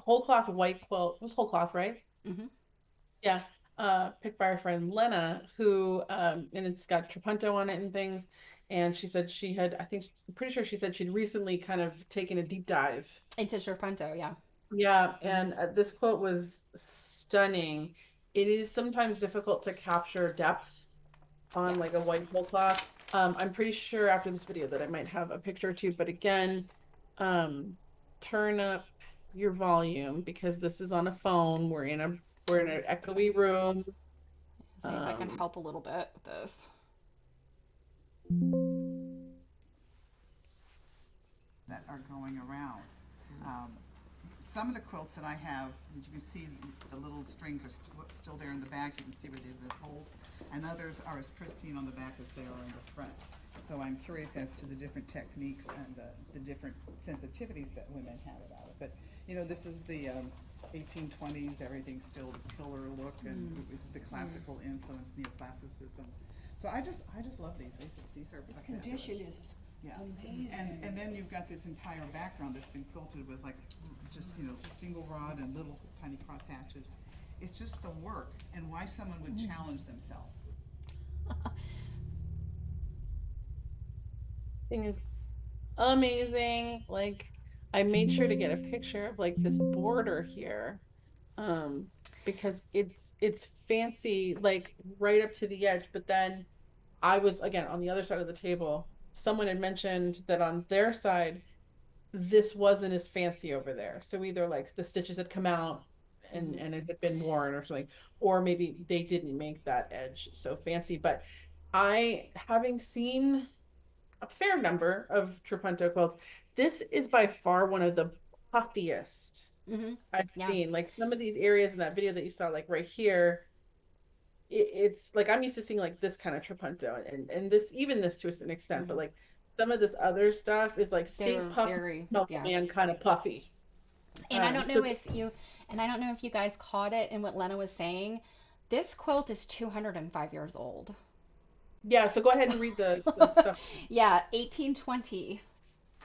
whole cloth white quilt. It was whole cloth, right? Hmm. Yeah. Picked by our friend Lena, who and it's got trapunto on it and things. And she said I'm pretty sure she said she'd recently kind of taken a deep dive. Into Sherpunto, yeah. Yeah, Hmm. and this quilt was stunning. It is sometimes difficult to capture depth Yeah. on like a white whole cloth. I'm pretty sure after this video that I might have a picture or two, but again, um, turn up your volume because this is on a phone. We're in an echoey room. See if I can Um, help a little bit with this. that are going around. Um, some of the quilts that I have, as you can see, the little strings are still there in the back. You can see where the holes, and others are as pristine on the back as they are in the front. So I'm curious as to the different techniques and the different sensitivities that women have about it. But this is the 1820s. Everything's still the pillar look and with the classical influence, neoclassicism. So I just love these. These are This fabulous. condition is Yeah. amazing. And then you've got this entire background that's been quilted with like just single rod and little tiny cross hatches. It's just the work and why someone would challenge themselves. Thing is amazing. Like I made sure to get a picture of like this border here. Um, because it's fancy, like right up to the edge, but then I was again on the other side of the table. Someone had mentioned that on their side, this wasn't as fancy over there. So either like the stitches had come out Mhm. and it had been worn or something, or maybe they didn't make that edge so fancy. But I, having seen a fair number of Trapunto quilts, this is by far one of the puffiest Mhm. I've Yeah. seen. Like some of these areas in that video that you saw, like right here, it's like I'm used to seeing like this kind of trapunto and this even this to a certain extent, but Mhm. like some of this other stuff is like They Stay were Puft very, Milk yeah. Man kind of puffy. And I don't So know if you and I don't know if you guys caught it in what Lena was saying. This quilt is 205 years old. yeah, so go ahead and read the stuff. Yeah, 1820.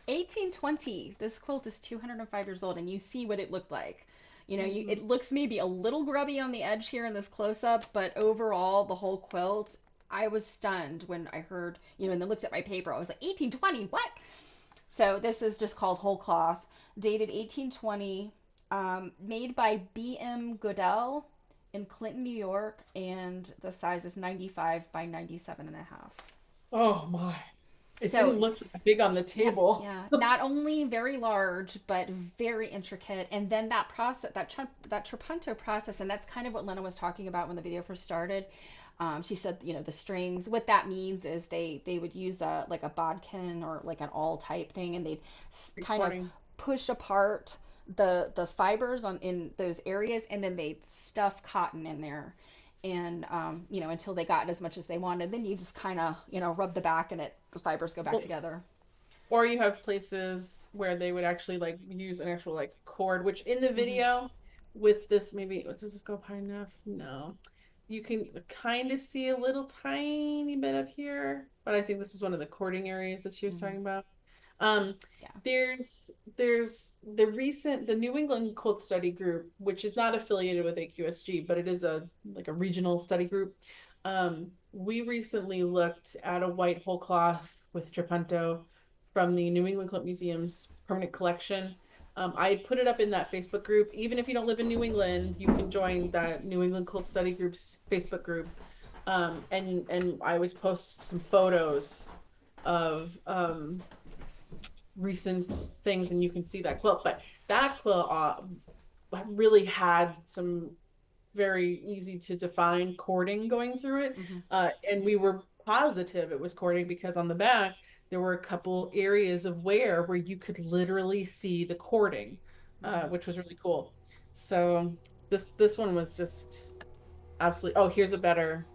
1820. This quilt is 205 years old, and you see what it looked like. Mhm. It looks maybe a little grubby on the edge here in this close up, but overall, the whole quilt, I was stunned when I heard, and then looked at my paper. I was like, 1820, what? So this is just called whole cloth, dated 1820, made by B.M. Goodell in Clinton, New York, and the size is 95 by 97 and a half. Oh my. It So didn't look that big on the yeah, table. yeah. Not only very large, but very intricate. And then that process, that trapunto process, and that's kind of what Lena was talking about when the video first started. She said, the strings. What that means is they would use a like a bodkin or like an awl type thing, and they'd kind of Recording. push apart the fibers on in those areas, and then they'd stuff cotton in there. And until they got as much as they wanted, then you just kind of rub the back, and the fibers go back Well, together. or you have places where they would actually like use an actual like cord, which in the Mm-hmm. video with this maybe does this go up high enough? No. You can kind of see a little tiny bit up here, but I think this is one of the cording areas that she was Mm-hmm. talking about. Um, Yeah. there's the New England Quilt Study Group, which is not affiliated with AQSG, but it is a like a regional study group. We recently looked at a white whole cloth with Trapunto from the New England Quilt Museum's permanent collection. I put it up in that Facebook group. Even if you don't live in New England, you can join that New England Quilt Study Group's Facebook group. And I always post some photos of recent things, and you can see that quilt. But that quilt really had some very easy to define cording going through it. Mm-hmm. And we were positive it was cording because on the back there were a couple areas of wear where you could literally see the cording, Mm-hmm. which was really cool. So this one was just absolutely. Oh, here's a better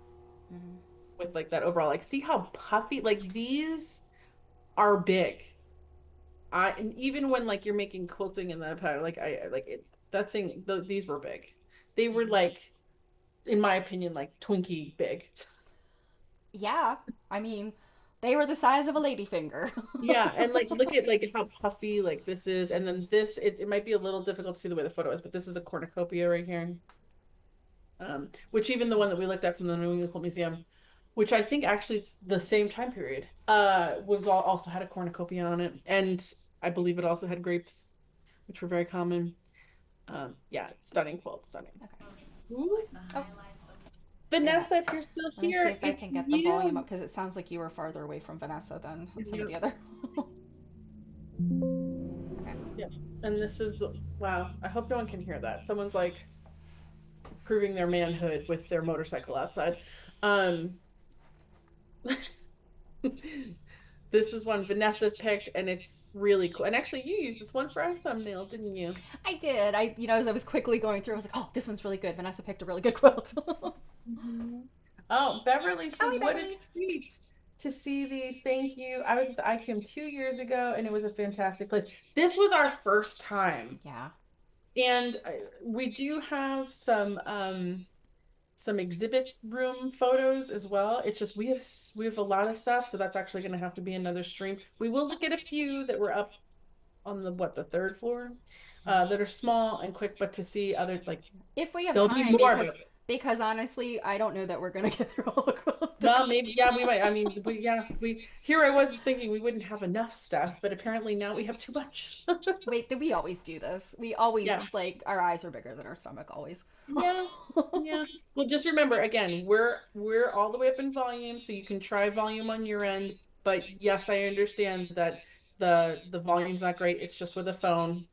Mm-hmm. with like that overall. Like, see how puffy? Like these are big. And even when like you're making quilting in the pattern, like I like it. That thing, these were big. They were Mm-hmm. like, in my opinion, like Twinkie big. Yeah, I mean, they were the size of a ladyfinger. Yeah, and like look at like how puffy like this is, and then this it might be a little difficult to see the way the photo is, but this is a cornucopia right here. Which even the one that we looked at from the New England Quilt Museum, which I think actually is the same time period, also had a cornucopia on it, and I believe it also had grapes, which were very common. Yeah, stunning quilt, stunning. Okay. Ooh. Oh, wait a minute. Vanessa, if you're still Let me see here, if I it's can get the volume up you. because it sounds like you were farther away from Vanessa than some of Yep. the other. Okay. Yep. And this is the wow. I hope no one can hear that. Someone's like proving their manhood with their motorcycle outside. Um, This is one Vanessa picked, and it's really cool. And actually, you used this one for our thumbnail, didn't you? I did. As I was quickly going through, I was like, oh, this one's really good. Vanessa picked a really good quilt. Mhm. Oh, Beverly Oh, says, hey, what a Beverly. treat to see these. Thank you. I was at the ICAM 2 years ago, and it was a fantastic place. This was our first time. Yeah. And we do have some exhibit room photos as well. It's just we have a lot of stuff, so that's actually going to have to be another stream. We will look at a few that were up on the third floor, that are small and quick, but to see other like If we have there'll be time, more, because honestly, I don't know that we're gonna get through all the quilts well, this maybe, yeah, we might. I mean, we here I was thinking we wouldn't have enough stuff, but apparently now we have too much. Wait, we always do this. We always Yeah. like our eyes are bigger than our stomach always. Yeah. Yeah. Well, just remember again, we're all the way up in volume, so you can try volume on your end. But yes, I understand that the volume's not great. It's just with a phone.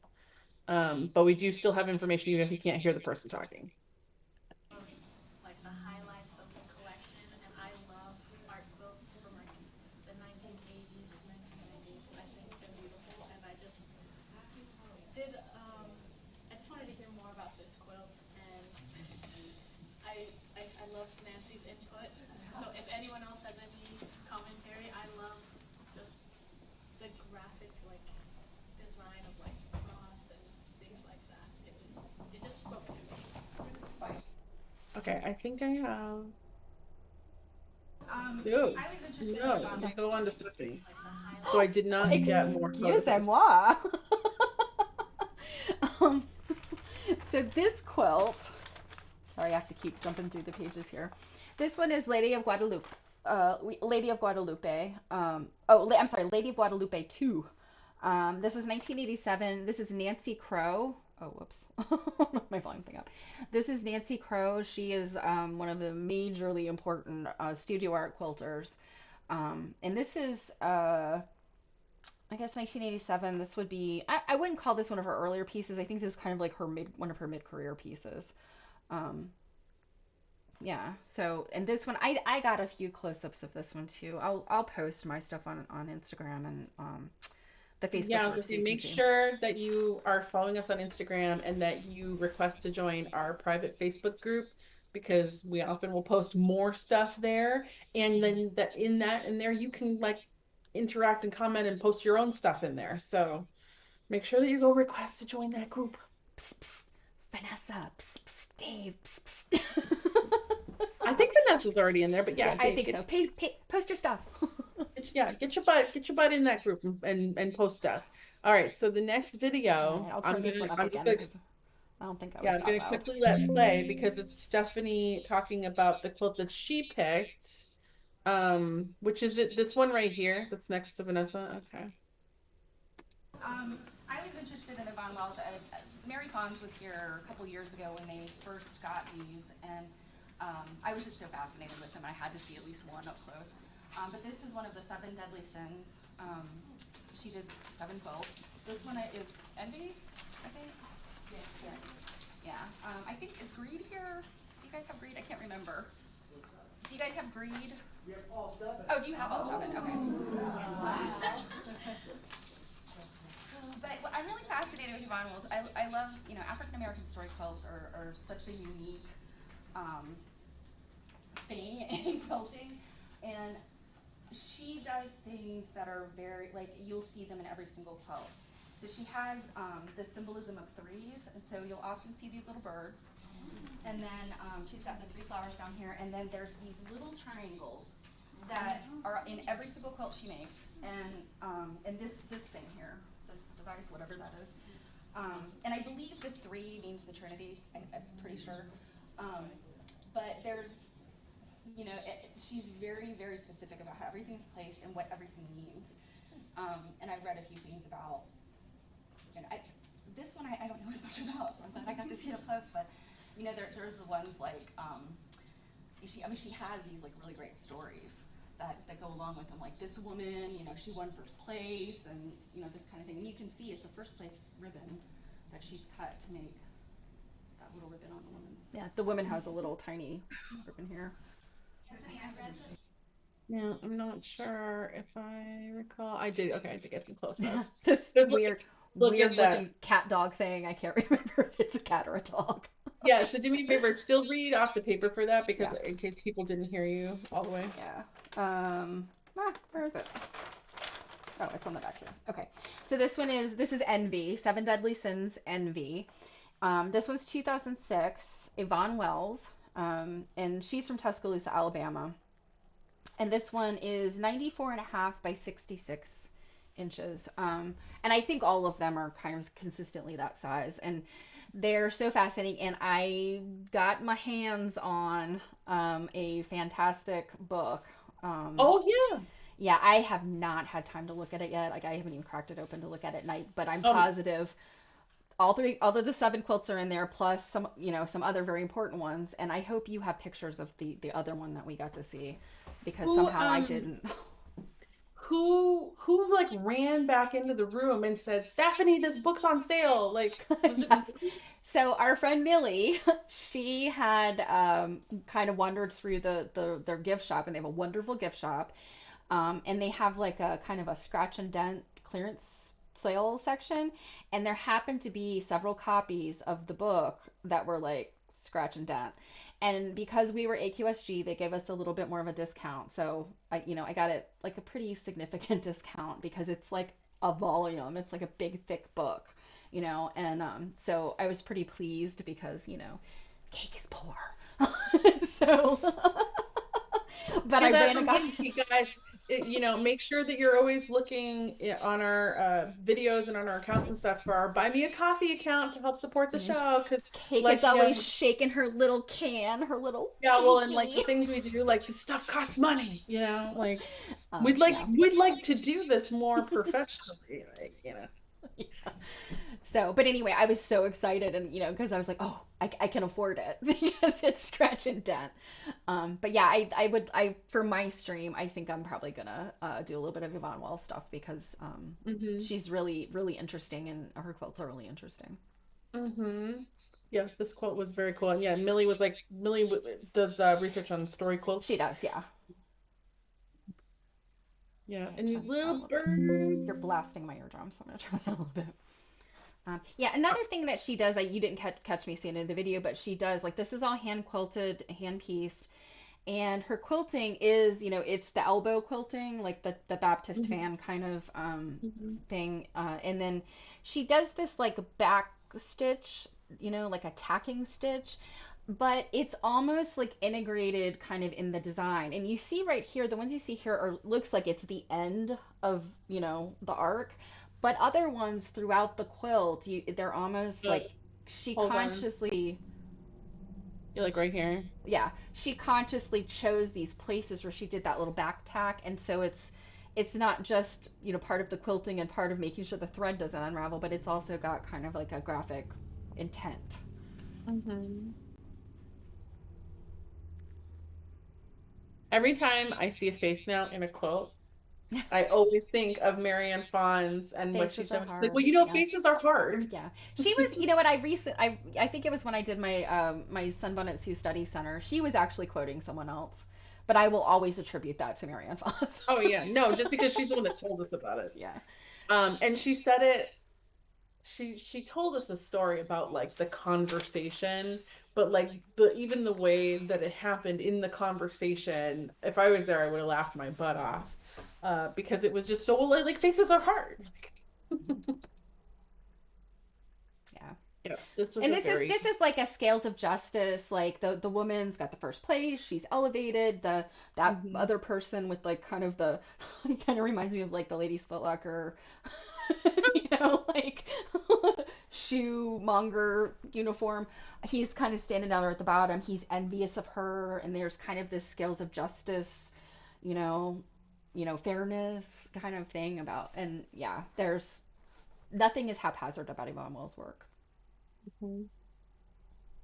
But we do still have information even if you can't hear the person talking. Like the highlights of the collection, and I love art quilts from like the 1980s, 1990s. I think they're beautiful, and did I just wanted to hear more about this quilt, and I love Nancy's input. So if anyone else has any commentary, I love just the graphic like design of like cross and things like that. It just spoke to me. Okay, I think I have. I No, was interested no. about Let's go on to Stephanie. like the So I highlights. did not get more photos. Excusez-moi. um, so this quilt, sorry, I have to keep jumping through the pages here. This one is Lady of Guadalupe. Lady of Guadalupe. I'm sorry, Lady of Guadalupe 2. This was 1987. This is Nancy Crow. Oh, whoops. My volume thing up. This is Nancy Crow. She is one of the majorly important studio art quilters. And this is, I guess, 1987. This would be, I wouldn't call this one of her earlier pieces. I think this is kind of like one of her mid-career pieces. Um, yeah. So, and this one, I got a few close-ups of this one too. I'll post my stuff on Instagram and the Facebook Yeah, I was group gonna so say, you can make see. sure that you are following us on Instagram and that you request to join our private Facebook group because we often will post more stuff there. And then in there you can like interact and comment and post your own stuff in there. So make sure that you go request to join that group. Psst, psst, Vanessa, psst, psst, Dave, psst, psst. I think Vanessa's already in there, but yeah, Yeah, I Dave, think so. Post your stuff. get your butt in that group and post stuff. All right, so the next All video, right, I'll turn this one up I'm just again gonna because I don't think I yeah, was I'm that gonna loud. quickly let play because it's Stephanie talking about the quilt that she picked. Which is this one right here that's next to Vanessa. Okay. I was interested in the Von Wells. Mary Fons was here a couple years ago when they first got these, and I was just so fascinated with them. I had to see at least one up close. But this is one of the seven deadly sins. She did 7 quilts. This one is Envy, I think. Yeah. Yeah. I think is Greed here. Do you guys have Greed? I can't remember. Do you guys have Greed? We have all 7. Oh, do you have all 7? Okay. But I'm really fascinated with Yvonne Wills. I love, African American story quilts are such a unique thing in quilting. And she does things that are very, like, you'll see them in every single quilt. So she has the symbolism of 3s, and so you'll often see these little birds. And then she's got the 3 flowers down here, and then there's these little triangles that are in every single quilt she makes. And this thing here, this device, whatever that is. And I believe the 3 means the Trinity, I'm pretty sure. But there's, she's very, very specific about how everything's placed and what everything means. And I've read a few things about, this one I don't know as much about, so I'm glad I got to see it up close. But there's the ones like she has these like really great stories that go along with them. Like this woman, she won first place, and this kind of thing. And you can see it's a first place ribbon that she's cut to make that little ribbon on the woman's. Yeah, the woman has a little tiny ribbon here. Tiffany, I read Now, I'm not sure if I recall. I did. Okay, I did get some close-ups. This Because look weird at that. looking cat dog thing. I can't remember if it's a cat or a dog. Yeah, so do me a favor, still read off the paper for that because Yeah. in case people didn't hear you all the way. Yeah. Where is it? Oh, it's on the back here. Okay. So this is Envy, Seven Deadly Sins Envy. This one's 2006, Yvonne Wells, and she's from Tuscaloosa, Alabama. And this one is 94 and a half by 66 inches. And I think all of them are kind of consistently that size. And they're so fascinating. And I got my hands on a fantastic book. Um, Oh yeah. yeah, I have not had time to look at it yet. Like I haven't even cracked it open to look at it night, but I'm Um, positive all of the seven quilts are in there, plus some, some other very important ones. And I hope you have pictures of the other one that we got to see, because who somehow I didn't. who like ran back into the room and said, "Stephanie, this book's on sale." Like, was it Yes. So our friend Millie, she had kind of wandered through their gift shop, and they have a wonderful gift shop, and they have like a kind of a scratch and dent clearance sale section, and there happened to be several copies of the book that were like scratch and dent. And because we were AQSG, they gave us a little bit more of a discount. So I got it like a pretty significant discount because it's like a volume. It's like a big, thick book, and so I was pretty pleased because, cake is poor. So, but Hear I that ran and from got. me, you guys. Make sure that you're always looking on our videos and on our accounts and stuff for our Buy Me a Coffee account to help support the show. Because, Cake is like, always shaking her little can, her little yeah, well, and like pinky. the things we do, like the stuff costs money. Like Yeah. we'd like to do this more professionally. Yeah. So, but anyway, I was so excited, and because I was like, oh, I can afford it because it's scratch and dent. But yeah, for my stream, I think I'm probably gonna do a little bit of Yvonne Wells stuff because Mm-hmm. she's really really interesting, and her quilts are really interesting. Mm-hmm. Yeah, this quote was very cool. And yeah, Millie does research on story She quilts. does, yeah. Yeah, Yeah, and these turn this down a little little bit. You're birds. blasting my eardrums, so I'm gonna turn that down a little bit. Yeah, another thing that she does that you didn't catch me seeing in the video, but she does, like, this is all hand quilted, hand pieced, and her quilting is, it's the elbow quilting, like the Baptist Mhm, fan kind of mhm. thing, and then she does this like back stitch, like a tacking stitch, but it's almost like integrated kind of in the design. And you see right here, the ones you see here are looks like it's the end of, the arc, but other ones throughout the quilt, they're almost Uh, like she Hold on. consciously, You're like right here. yeah, she consciously chose these places where she did that little back tack, and so it's not just, part of the quilting and part of making sure the thread doesn't unravel, but it's also got kind of like a graphic intent. Hmm. Every time I see a face mount in a quilt, I always think of Marianne Fawn's and what she Faces are said. She's like, hard. well, Yeah. faces are hard. Yeah, she was. You know what? I think it was when I did my Sunbonnet Sioux Study Center. She was actually quoting someone else, but I will always attribute that to Marianne Foss. Oh yeah, no, just because she's the one that told us about it. Yeah. And she said it. She told us a story about like the conversation, but like the even the way that it happened in the conversation. If I was there, I would have laughed my butt off, because it was just so like faces are hard. Yeah. Yeah, this was And a this is very. this is like a scales of justice. Like the woman's got the first place, she's elevated. That Mhm. other person with like kind of the it kind of reminds me of like the Ladies Foot Locker, like shoe monger uniform. He's kind of standing down there at the bottom. He's envious of her, and there's kind of this scales of justice, you know, fairness kind of thing about. And yeah, there's nothing is haphazard about Yvonne Wells' work. Mhm.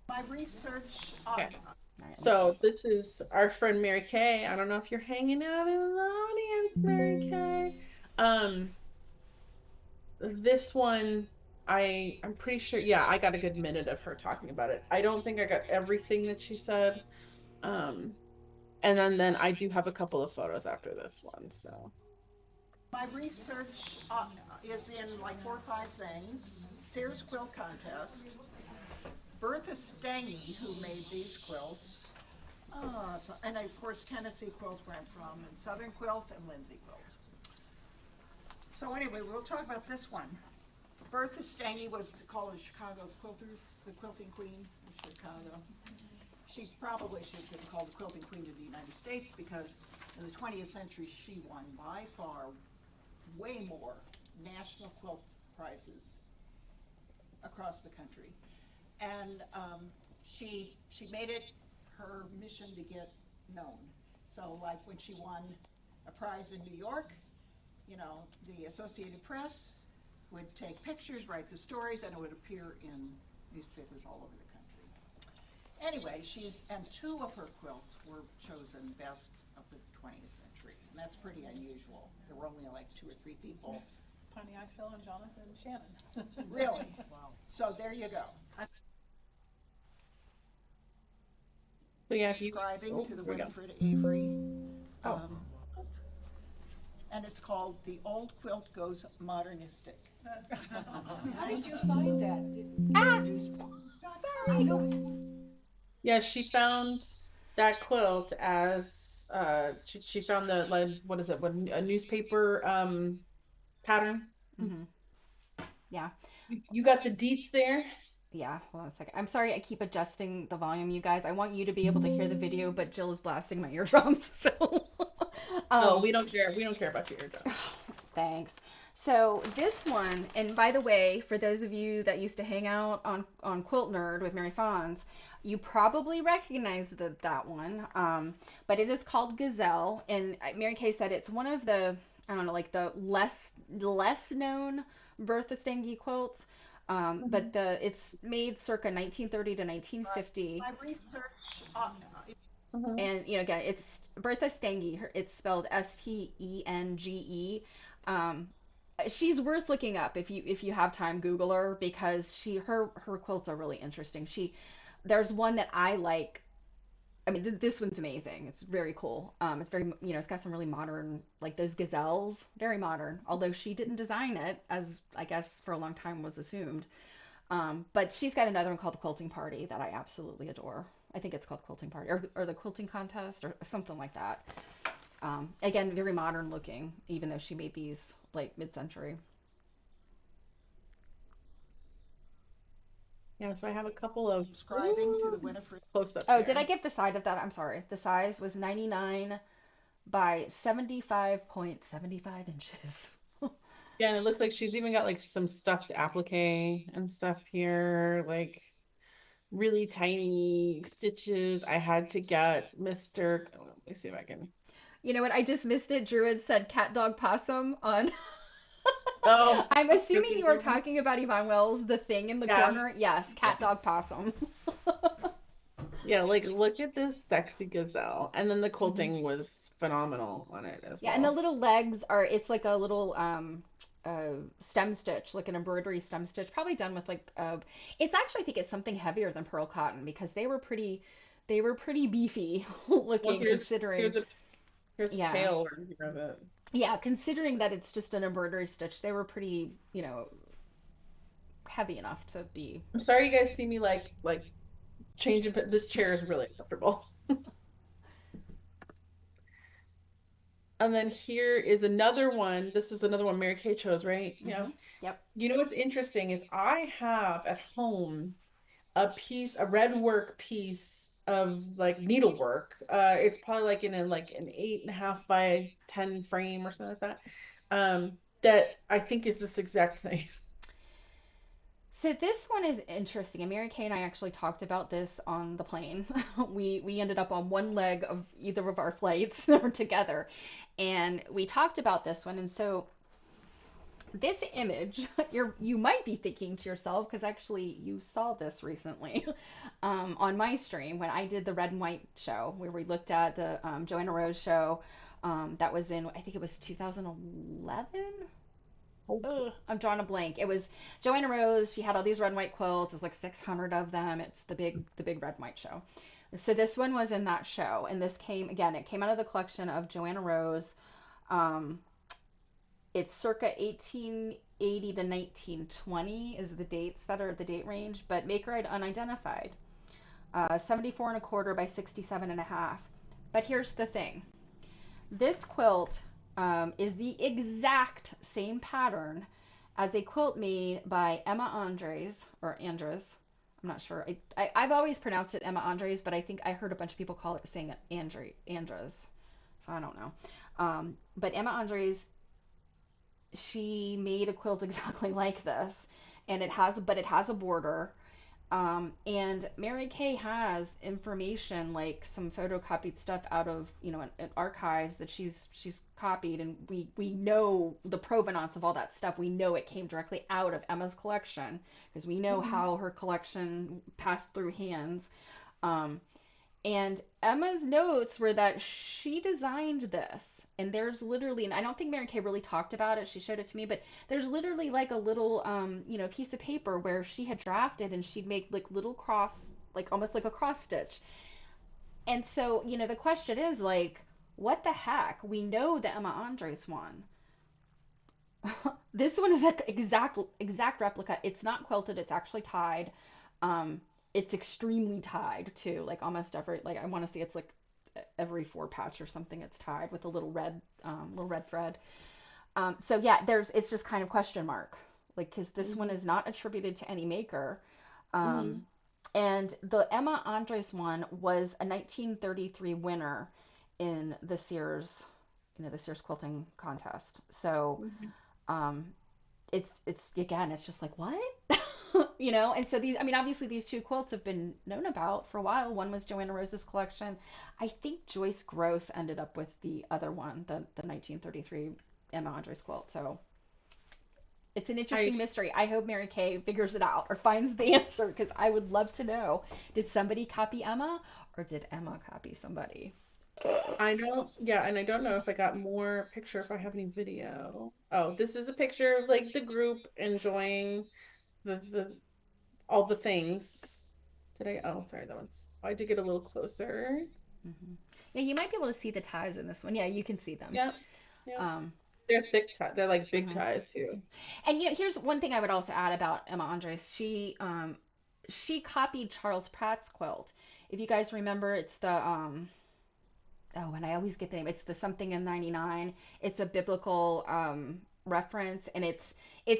My research, Okay, All right, let me turn so this this is our friend Mary Kay. I don't know if you're hanging out in the audience, Mary Kay. Um, this one, I'm pretty sure. Yeah, I got a good minute of her talking about it. I don't think I got everything that she said. Um, And then I do have a couple of photos after this one. So My research is in like 4 or 5 things. Sears Quilt Contest, Bertha Stange, who made these quilts, and of course Tennessee Quilts where I'm from, and Southern Quilts and Lindsay Quilts. So anyway, we'll talk about this one. Bertha Stange was called the Chicago Quilters, the quilting queen of Chicago. She probably should have been called the quilting queen of the United States because in the 20th century she won by far way more national quilt prizes across the country. And she made it her mission to get known. So like when she won a prize in New York, you know, the Associated Press would take pictures, write the stories, and it would appear in newspapers all over the country. Anyway, and 2 of her quilts were chosen best of the 20th century, and that's pretty unusual. There were only like 2 or 3 people. Tony Icefield and Jonathan Shannon. Really? Wow. So there you go. but yeah, if you Subscribing to the there we go. Winifred Avery. Um, and it's called The Old Quilt Goes Modernistic. How did you find that? Sorry. Yeah, she found that quilt as she found the like what is it? What a newspaper pattern. Mm-hmm. Yeah. You got the deets there? Yeah, hold on a second. I'm sorry I keep adjusting the volume, you guys. I want you to be able to hear the video, but Jill is blasting my eardrums. So Oh, we don't care. We don't care about your eardrums. thanks. So this one, and by the way, for those of you that used to hang out on Quilt Nerd with Mary Fonz, you probably recognize that one. But it is called Gazelle, and Mary Kay said it's one of the, I don't know, like the less known Bertha Stange quilts. But it's made circa 1930 to 1950. My research, And again, it's Bertha Stange. It's spelled Stenge. She's worth looking up if you have time. Google her because her quilts are really interesting. There's one that I like. I mean, this one's amazing. It's very cool. It's very, it's got some really modern, like those gazelles, very modern. Although she didn't design it, as I guess for a long time was assumed. But she's got another one called the Quilting Party that I absolutely adore. I think it's called Quilting Party or the Quilting Contest or something like that. Again, very modern looking, even though she made these like mid-century. Yeah, so I have a couple of subscribing to the Winifred. close-ups. Oh, here. did I give the side of that? I'm sorry. The size was 99 by 75.75 inches. Yeah, and it looks like she's even got like some stuffed applique and stuff here, like really tiny stitches. I had to get Mr. Let me see if I can. You know what? I just missed it. Druid said cat, dog, possum on. Oh, I'm assuming you are talking about Yvonne Wells, the thing in the corner. Yes, cat, dog, possum. Yeah, like look at this sexy gazelle. And then the quilting was phenomenal on it as well. Yeah, and the little legs it's like a little stem stitch, like an embroidery stem stitch, probably done with like it's actually, I think it's something heavier than pearl cotton because they were pretty beefy looking, considering. Here's a tail of it. Yeah, considering that it's just an embroidery stitch, they were pretty, heavy enough to be. I'm sorry you guys see me like changing, but this chair is really comfortable. And then here is another one. This is another one Mary Kay chose, right? Mm-hmm. Yeah. Yep. You know what's interesting is I have at home a red work piece of like needlework. It's probably like in an 8.5 by 10 frame or something like that. That I think is this exact thing. So this one is interesting, and Mary Kay and I actually talked about this on the plane. We ended up on one leg of either of our flights together, and we talked about this one. And so this image, you might be thinking to yourself, because actually you saw this recently on my stream when I did the red and white show, where we looked at the Joanna Rose show that was in, I think it was 2011. I'm drawing a blank. It was Joanna Rose. She had all these red and white quilts. It's like 600 of them. It's the big red and white show. So this one was in that show, and this came again. It came out of the collection of Joanna Rose. Um, it's circa 1880 to 1920 is the dates that are the date range, but maker unidentified. 74 and a quarter by 67 and a half. But here's the thing: this quilt is the exact same pattern as a quilt made by Emma Andres or Andres. I'm not sure. I've always pronounced it Emma Andres, but I think I heard a bunch of people call it saying it Andres. So I don't know. But Emma Andres, she made a quilt exactly like this, and it has a border. And Mary Kay has information like some photocopied stuff out of in archives that she's copied, and we know the provenance of all that stuff. We know it came directly out of Emma's collection because we know how her collection passed through hands. Um, and Emma's notes were that she designed this. And there's literally, and I don't think Mary Kay really talked about it. She showed it to me, but there's literally like a little, piece of paper where she had drafted and she'd make like little cross, like almost like a cross stitch. And so, the question is like, what the heck? We know the Emma Andres one. This one is an exact replica. It's not quilted. It's actually tied. Um, it's extremely tied too. Like almost every I want to say it's like every four patch or something. It's tied with a little red thread. So yeah, it's just kind of question mark. Like because this one Mm-hmm. is not attributed to any maker. Mm-hmm. Um, and the Emma Andres one was a 1933 winner in the Sears quilting contest. So Mm-hmm. um, it's again, it's just like what, And so these, I mean, obviously these two quilts have been known about for a while. One was Joanna Rose's collection. I think Joyce Gross ended up with the other one, the 1933 Emma Andres quilt. So it's an I interesting mystery. I hope Mary Kay figures it out or finds the answer because I would love to know. Did somebody copy Emma or did Emma copy somebody? I don't, yeah, and I don't know if I got more picture if I have any video. Oh, this is a picture of like the group enjoying the all the things. Did I? Oh, sorry, that one's. Oh, I did get a little closer. Hmm. Yeah, you might be able to see the ties in this one. Yeah, you can see them. Yep, yep. Um, They're thick ties. They're like big mhm. ties too. And here's one thing I would also add about Emma Andres. She copied Charles Pratt's quilt. If you guys remember, it's the oh, and I always get the name. It's the something in 99. It's a biblical reference, and it's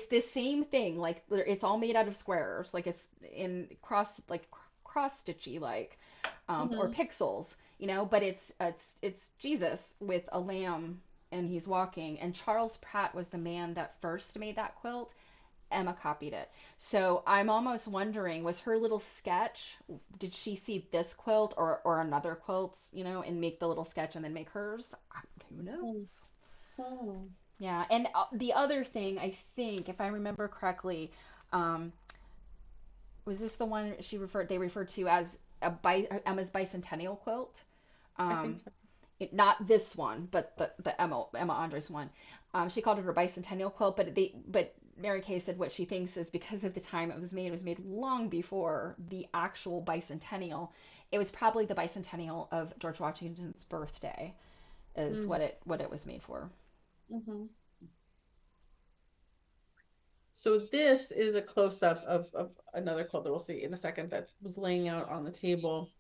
this same thing. Like it's all made out of squares, like it's in cross stitchy, or Hmm. pixels, But it's Jesus with a lamb, and he's walking. And Charles Pratt was the man that first made that quilt. Emma copied it. So I'm almost wondering, was her little sketch, did she see this quilt or another quilt, and make the little sketch and then make hers? Who knows? Oh. Yeah. And the other thing, I think, if I remember correctly, um, was this the one they referred to as Emma's bicentennial quilt? I think Um, so. not this one, but the Emma Andres one. She called it her bicentennial quilt, but Mary Kay said what she thinks is because of the time it was made long before the actual bicentennial. It was probably the bicentennial of George Washington's birthday, is Mm-hmm. what it was made for. Mm-hmm. So this is a close-up of another quilt that we'll see in a second that was laying out on the table.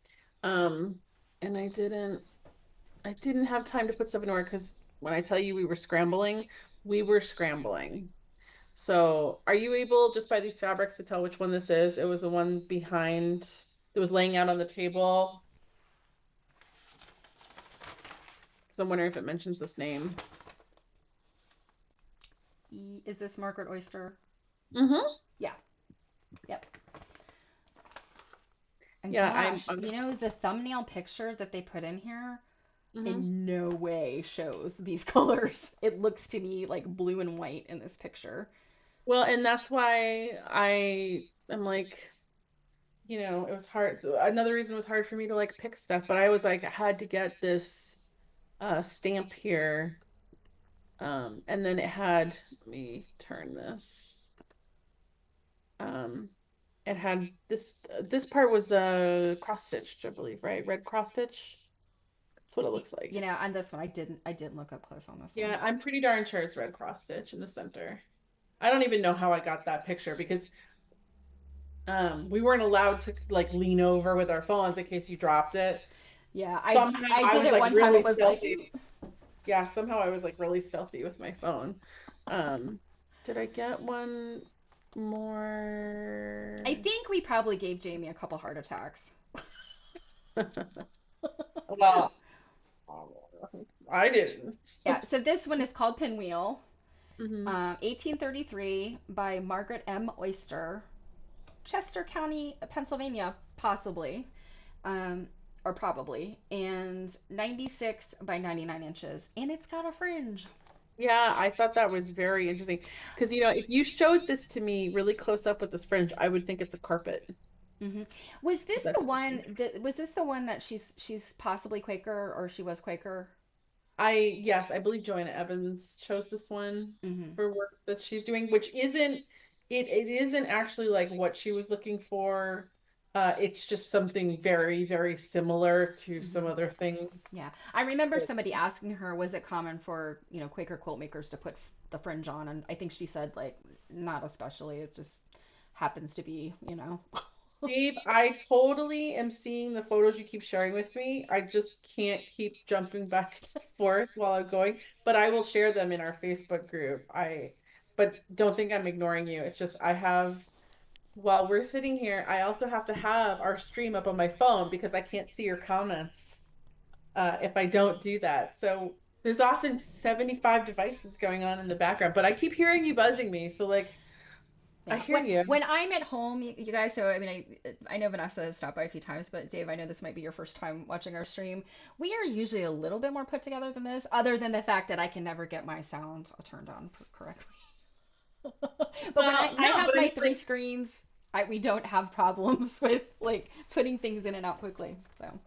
Um, and I didn't have time to put stuff in order because when I tell you we were scrambling, we were scrambling. So are you able, just by these fabrics, to tell which one this is? It was the one behind that was laying out on the table. Because I'm wondering if it mentions this name. Is this Margaret Oyster? Mm-hmm. Yeah. Yep. And Yeah, gosh, I'm the thumbnail picture that they put in here mm-hmm. in no way shows these colors. It looks to me like blue and white in this picture. Well, and that's why I am like, it was hard. So another reason it was hard for me to like pick stuff, but I was like, I had to get this stamp here. And then it had, let me turn this. Um, it had this part was cross stitched, I believe, right? Red cross stitch. That's what it looks like. You know, on this one, I didn't look up close on this one. Yeah, I'm pretty darn sure it's red cross stitch in the center. I don't even know how I got that picture because we weren't allowed to like lean over with our phones in case you dropped it. Yeah, Somehow I I did was it like one time. really It was like, stealthy. Yeah, somehow I was like really stealthy with my phone. Um, did I get one more? I think we probably gave Jamie a couple heart attacks. Well, I didn't. Yeah, so this one is called Pinwheel, Hmm. 1833 by Margaret M. Oyster, Chester County, Pennsylvania, possibly, um, or probably, and 96 by 99 inches, and it's got a fringe. Yeah, I thought that was very interesting because you know if you showed this to me really close up with this fringe, I would think it's a carpet. Hmm. Was But this that's the one interesting. that was this the one that she's possibly Quaker or she was Quaker? Yes, I believe Joanna Evans chose this one Hmm. for work that she's doing, which it isn't actually like what she was looking for. It's just something very, very similar to some Hmm. other things. Yeah, I remember somebody asking her, was it common for Quaker quilt makers to put the fringe on, and I think she said like not especially. It just happens to be. Dave, I totally am seeing the photos you keep sharing with me. I just can't keep jumping back and forth while I'm going, but I will share them in our Facebook group. But don't think I'm ignoring you. It's just while we're sitting here, I also have to have our stream up on my phone because I can't see your comments if I don't do that. So there's often 75 devices going on in the background, but I keep hearing you buzzing me. So like, I Yeah. hear When you. when I'm at home, you guys. So I mean, I know Vanessa has stopped by a few times, but Dave, I know this might be your first time watching our stream. We are usually a little bit more put together than this, other than the fact that I can never get my sound turned on correctly. But when I Well, no, have but I my mean, three like, screens, we don't have problems with like putting things in and out quickly. So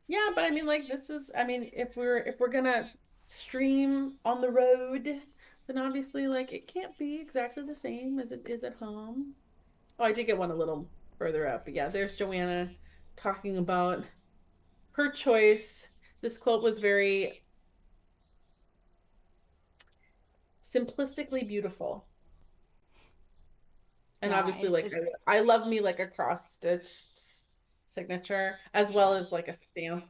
yeah, but I mean, like, I mean, if we're gonna stream on the road, then obviously, like, it can't be exactly the same as it is at home. Oh, I did get one a little further up, but yeah, there's Joanna talking about her choice. This quilt was very simplistically beautiful. And yeah, obviously, like, I love me like a cross-stitched signature as well yeah. as like a stamp.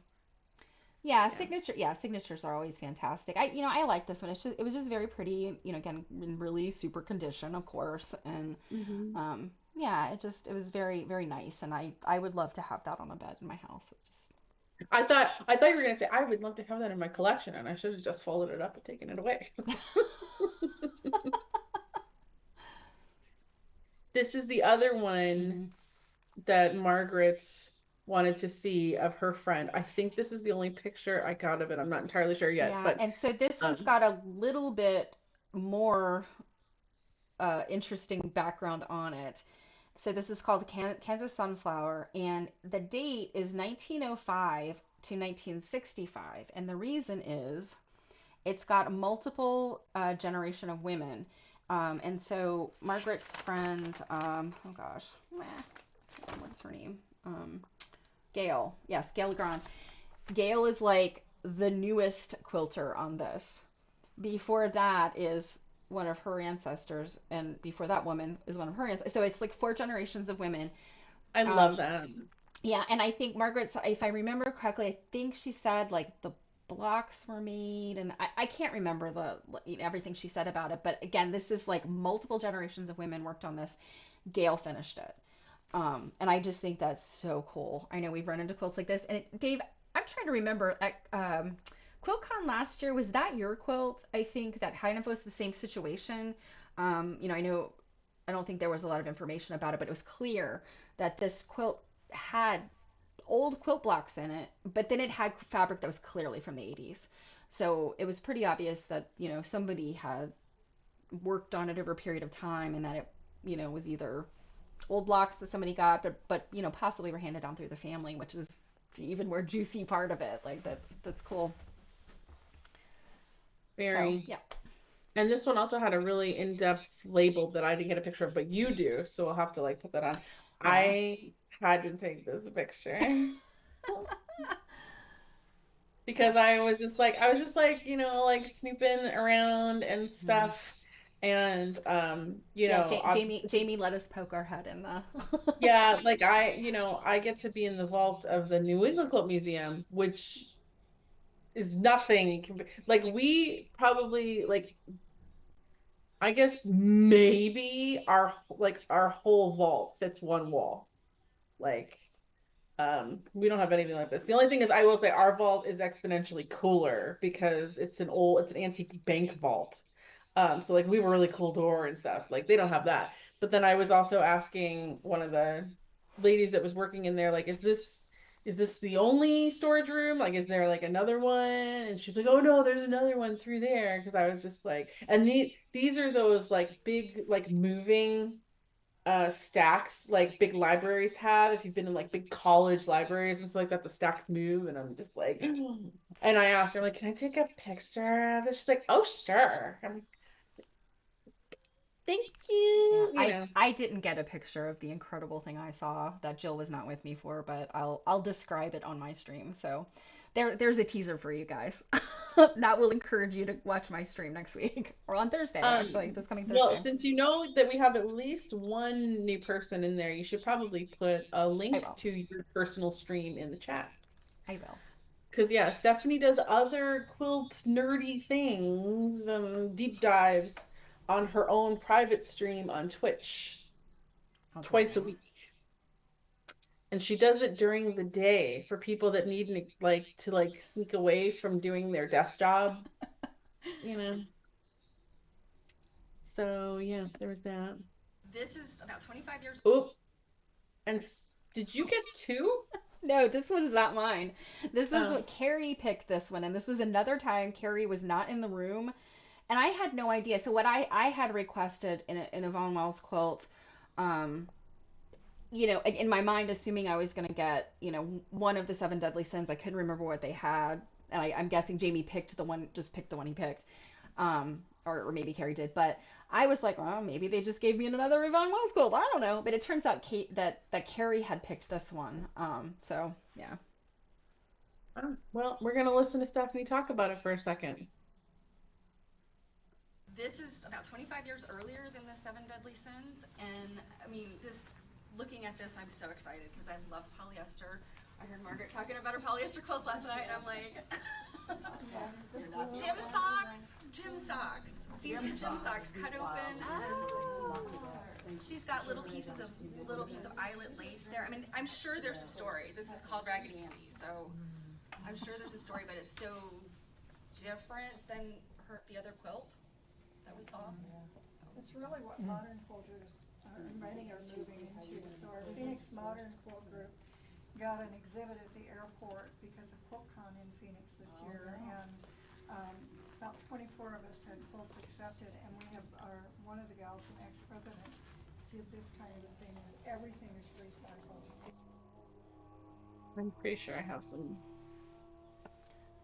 Yeah, Yeah. signatures are always fantastic. I like this one. It was just very pretty, again, in really super condition, of course. And Hmm. yeah, it was very, very nice. And I would love to have that on a bed in my house. It's just I thought you were gonna say I would love to have that in my collection, and I should have just folded it up and taken it away. This is the other one Mhm. that Margaret wanted to see of her friend. I think this is the only picture I got of it. I'm not entirely sure yet, Yeah, but and so this one's um, got a little bit more interesting background on it. So this is called Kansas Sunflower, and the date is 1905 to 1965. And the reason is it's got multiple generation of women. And so Margaret's friend, oh gosh, what's her name? Gail. Yes, Gail Legrand. Gail is like the newest quilter on this. Before that is one of her ancestors, and before that woman is one of her ancestors. So it's like four generations of women. I love Um, that. yeah, and I think Margaret's, if I remember correctly, I think she said like the blocks were made, and I can't remember everything she said about it. But again, this is like multiple generations of women worked on this. Gail finished it. And I just think that's so cool. I know we've run into quilts like this. And Dave, I'm trying to remember at QuiltCon last year, was that your quilt? I think that kind of was the same situation. I know I don't think there was a lot of information about it, but it was clear that this quilt had old quilt blocks in it, but then it had fabric that was clearly from the 80s. So it was pretty obvious that, somebody had worked on it over a period of time and that it, was either old locks that somebody got, but possibly were handed down through the family, which is the even more juicy part of it. Like that's cool. So Very. yeah, And this one also had a really in-depth label that I didn't get a picture of, but you do, so we'll have to like put that on. Yeah. I had to take this picture Yeah. because I was just like, like snooping around and Mhm. stuff. And Yeah, obviously, Jamie let us poke our head in the. yeah, like I get to be in the vault of the New England Quilt Museum, which is nothing. Like we probably like I guess maybe our whole vault fits one wall. Like we don't have anything like this. The only thing is I will say our vault is exponentially cooler because it's an antique bank vault. So like we have a really cool door and stuff. Like they don't have that. But then I was also asking one of the ladies that was working in there, like, is this the only storage room? Like, is there like another one? And she's like, oh no, there's another one through there. Because I was just like, and these are those like big like moving stacks like big libraries have. If you've been in like big college libraries and stuff like that, the stacks move. And I'm just like, and I asked her, like, can I take a picture of it? She's like, oh sure. I'm like, thank Yeah, you, I didn't get a picture of the incredible thing I saw that Jill was not with me for, but I'll describe it on my stream. So there's a teaser for you guys. That will encourage you to watch my stream next week or on Thursday, actually, this coming well, Thursday. since you know that we have at least one new person in there, you should probably put a I link will. to your personal stream in the chat. I will. Because, yeah, Stephanie does other quilt nerdy things and deep dives on her own private stream on Twitch I'll do twice a it. week. And she does it during the day for people that need to like sneak away from doing their desk job, you know. So, yeah, there was that. This is about 25 years. Oh, and did you get two? No, this one is not mine. This was Oh, what Carrie picked this one, and this was another time Carrie was not in the room, and I had no idea. So what I had requested in a Von Wells quilt, um, in my mind, assuming I was going to get, one of the seven deadly sins. I couldn't remember what they had, and I'm guessing Jamie just picked the one he picked, or maybe Carrie did. But I was like, well, maybe they just gave me another Yvonne Wells quilt. I don't know. But it turns out that Carrie had picked this one. So yeah. oh, well, we're gonna listen to Stephanie talk about it for a second. This is about 25 years earlier than the Seven Deadly Sins, and I mean, looking at this, I'm so excited because I love polyester. I heard Margaret talking about her polyester quilts last night, and I'm like, gym socks. These are gym socks cut open. She's got little piece of eyelet lace there. I mean, I'm sure there's a story. This is called Raggedy Andy, so I'm sure there's a story, but it's so different than the other quilt that we saw. It's really what modern quilters many are moving into. So our Phoenix Modern Quilt Group got an exhibit at the airport because of QuiltCon in Phoenix this year, and about 24 of us had quilts accepted, and we have one of the gals, an ex-president, did this kind of a thing, and everything is recycled. I'm pretty sure I have some.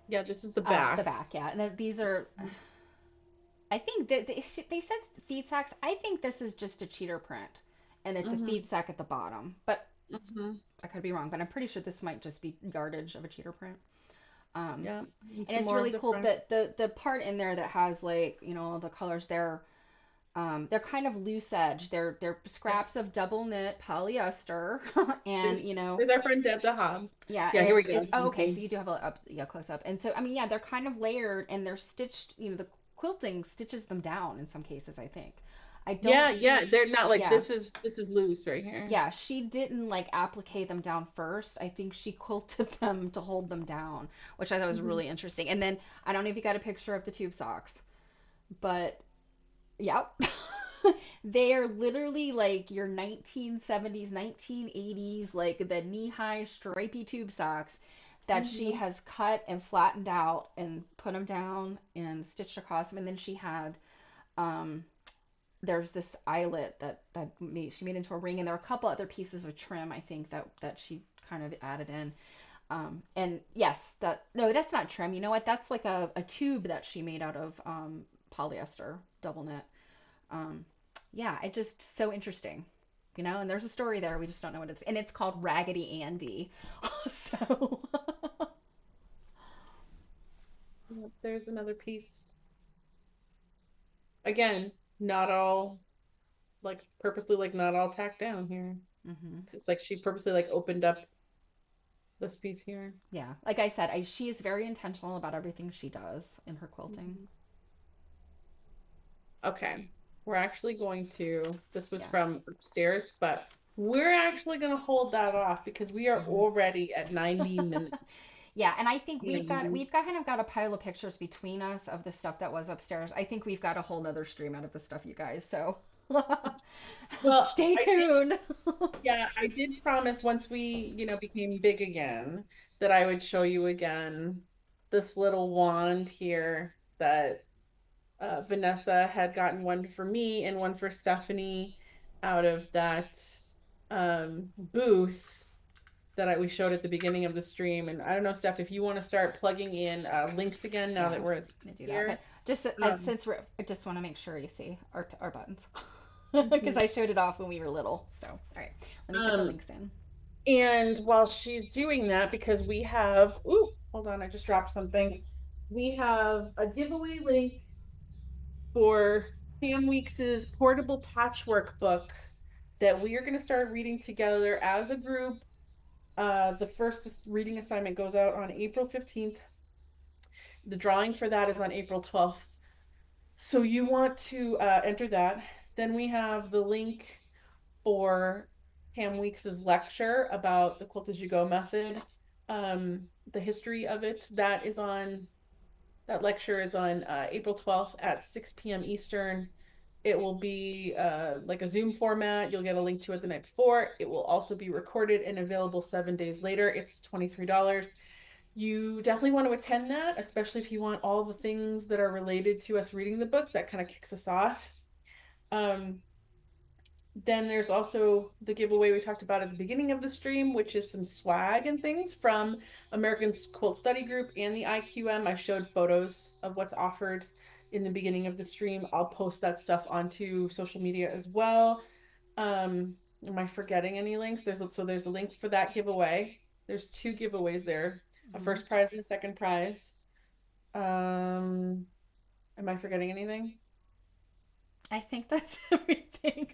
Yeah, this is the back. The back, yeah. And these are, I think that they said feed sacks. I think this is just a cheater print, and it's a feed sack at the bottom. But I could be wrong. But I'm pretty sure this might just be yardage of a cheater print. Yeah, And it's really cool that the part in there that has like the colors there. They're kind of loose edge. They're scraps of double knit polyester, and there's our friend Deb the Hob. yeah, Yeah, and here we go. okay. So you do have a close up, and so I mean, yeah, they're kind of layered and they're stitched. The quilting stitches them down in some cases. I think. I don't. Yeah, they're not like Yeah. this is loose right here. Yeah, she didn't like applique them down first. I think she quilted them to hold them down, which I thought was really interesting. And then I don't know if you got a picture of the tube socks, but yep. They are literally like your 1970s, 1980s, like the knee-high stripy tube socks that she has cut and flattened out and put them down and stitched across them. And then she had, there's this eyelet she made into a ring, and there are a couple other pieces of trim, I think, that she kind of added in. And yes, that's not trim. You know what? That's like a tube that she made out of polyester double knit. Yeah, it just so interesting. And there's a story there. We just don't know what it's, and it's called Raggedy Andy. So, Yep, there's another piece. Again, not all like purposely like not all tacked down here. mhm. It's like she purposely like opened up this piece here. Yeah, like I said, she is very intentional about everything she does in her quilting. Mhm. Okay, we're actually going to, this was Yeah. from upstairs, but we're actually going to hold that off because we are Mhm. already at 90 minutes. Yeah, and I think we've got And we've got kind of got a pile of pictures between us of the stuff that was upstairs. I think we've got a whole nother stream out of the stuff, you guys. So well, stay I did, tuned. yeah, I did promise once we, became big again that I would show you again this little wand here that Vanessa had gotten one for me and one for Stephanie out of that booth that we showed at the beginning of the stream. And I don't know, Steph, if you want to start plugging in links again now Yeah, that I'm we're gonna do that. But here. just Um, since I just want to make sure you see our buttons because mhm. I showed it off when we were little. So all right, let me get the um, links in. and while she's doing that, because we have, ooh, hold on, I just dropped something. We have a giveaway link for Pam Weeks's portable patchwork book that we are going to start reading together as a group. The first reading assignment goes out on April 15th. The drawing for that is on April 12th. So you want to enter that. Then we have the link for Pam Weeks's lecture about the Quilt-As-You-Go method, the history of it. That lecture is on April 12th at 6 p.m. Eastern. It will be like a Zoom format. You'll get a link to it the night before. It will also be recorded and available 7 days later. It's $23. You definitely want to attend that, especially if you want all the things that are related to us reading the book. That kind of kicks us off. Um, then there's also the giveaway we talked about at the beginning of the stream, which is some swag and things from American Quilt Study Group and the IQM. I showed photos of what's offered in the beginning of the stream. I'll post that stuff onto social media as well. Am I forgetting any links? There's a link for that giveaway. There's two giveaways there, a Hmm. first prize and a second prize. Am I forgetting anything? I think that's everything.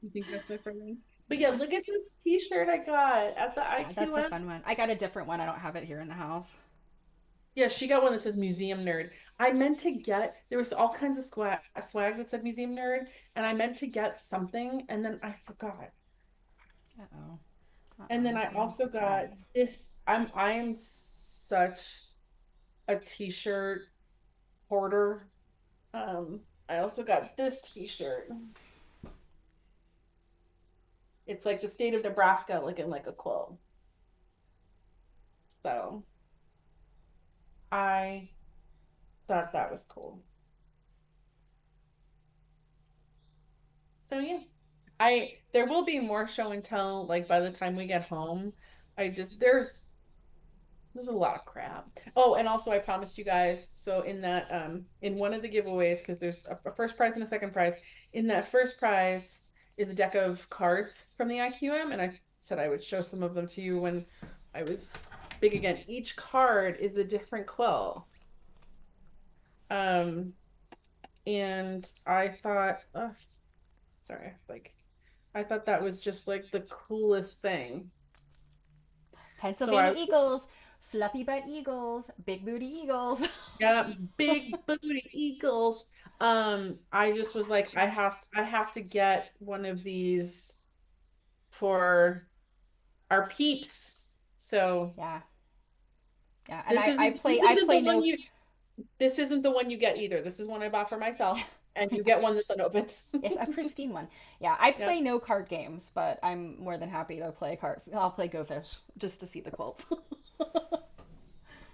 You think that's it for me? But yeah, Yeah, look at this t-shirt I got at the yeah, that's a IQM. fun one. I got a different one. I don't have it here in the house. Yeah, she got one that says Museum Nerd. I meant to get, there was all kinds of swag that said Museum Nerd, and I meant to get something, and then I forgot. Uh oh. Uh And then oh. I Here's also the got cards. this. I am such a t-shirt hoarder. I also got this t-shirt. It's like the state of Nebraska looking like a quilt. So I thought that was cool. So yeah, there will be more show and tell like by the time we get home. I just there's a lot of crap. Oh, and also I promised you guys, so in that in one of the giveaways, because there's a first prize and a second prize, in that first prize is a deck of cards from the IQM, and I said I would show some of them to you when I was big again. Each card is a different quill. Um, and I thought, oh, sorry, like I thought that was just like the coolest thing. So Pennsylvania I Eagles, fluffy butt eagles, big booty eagles. got big booty eagles. I just was like, I have to get one of these for our peeps. So Yeah, yeah. And this I I isn't this play I isn't the play one no. you this isn't the one you get either. This is one I bought for myself, and you get one that's unopened. Yes, a pristine one. Yeah, I Yep. play no card games, but I'm more than happy to play a card. I'll play Go Fish just to see the quilts.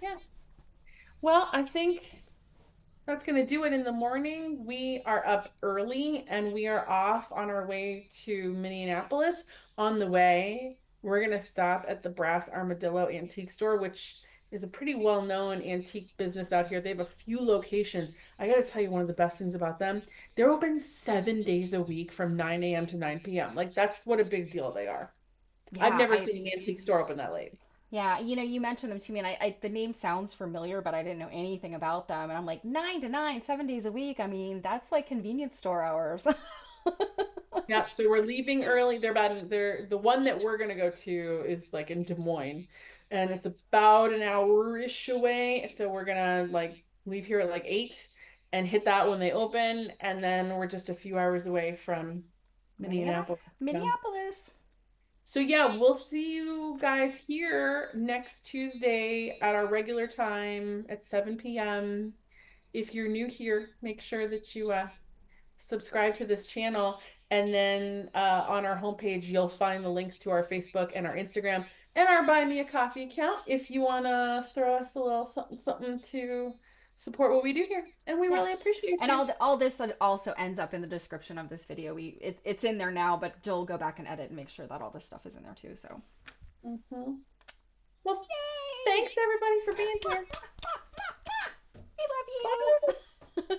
Yeah. Well, I think that's going to do it in the morning. We are up early and we are off on our way to Minneapolis. On the way, we're going to stop at the Brass Armadillo Antique Store, which is a pretty well-known antique business out here. They have a few locations. I got to tell you, one of the best things about them, they're open 7 days a week from 9 a.m. to 9 p.m. Like, that's what a big deal they are. I've Yeah, never seen an antique store open that late. yeah, you mentioned them to me, and the name sounds familiar, but I didn't know anything about them. And I'm like, 9 to 9, 7 days a week. I mean, that's like convenience store hours. Yep, so we're leaving early. They're the one that we're gonna go to is like in Des Moines, and it's about an hour-ish away. So we're gonna like leave here at like 8 and hit that when they open, and then we're just a few hours away from Minneapolis. Yeah. Minneapolis. So yeah, we'll see you guys here next Tuesday at our regular time at 7 p.m. If you're new here, make sure that you subscribe to this channel. And then on our homepage, you'll find the links to our Facebook and our Instagram and our Buy Me a Coffee account if you want to throw us a little something, something to support what we do here. And we Yeah. really appreciate And you. all this also ends up in the description of this video. It's in there now, but Jill will go back and edit and make sure that all this stuff is in there too. So, Mm-hmm. Well, thanks everybody for being here. I love you. Bye.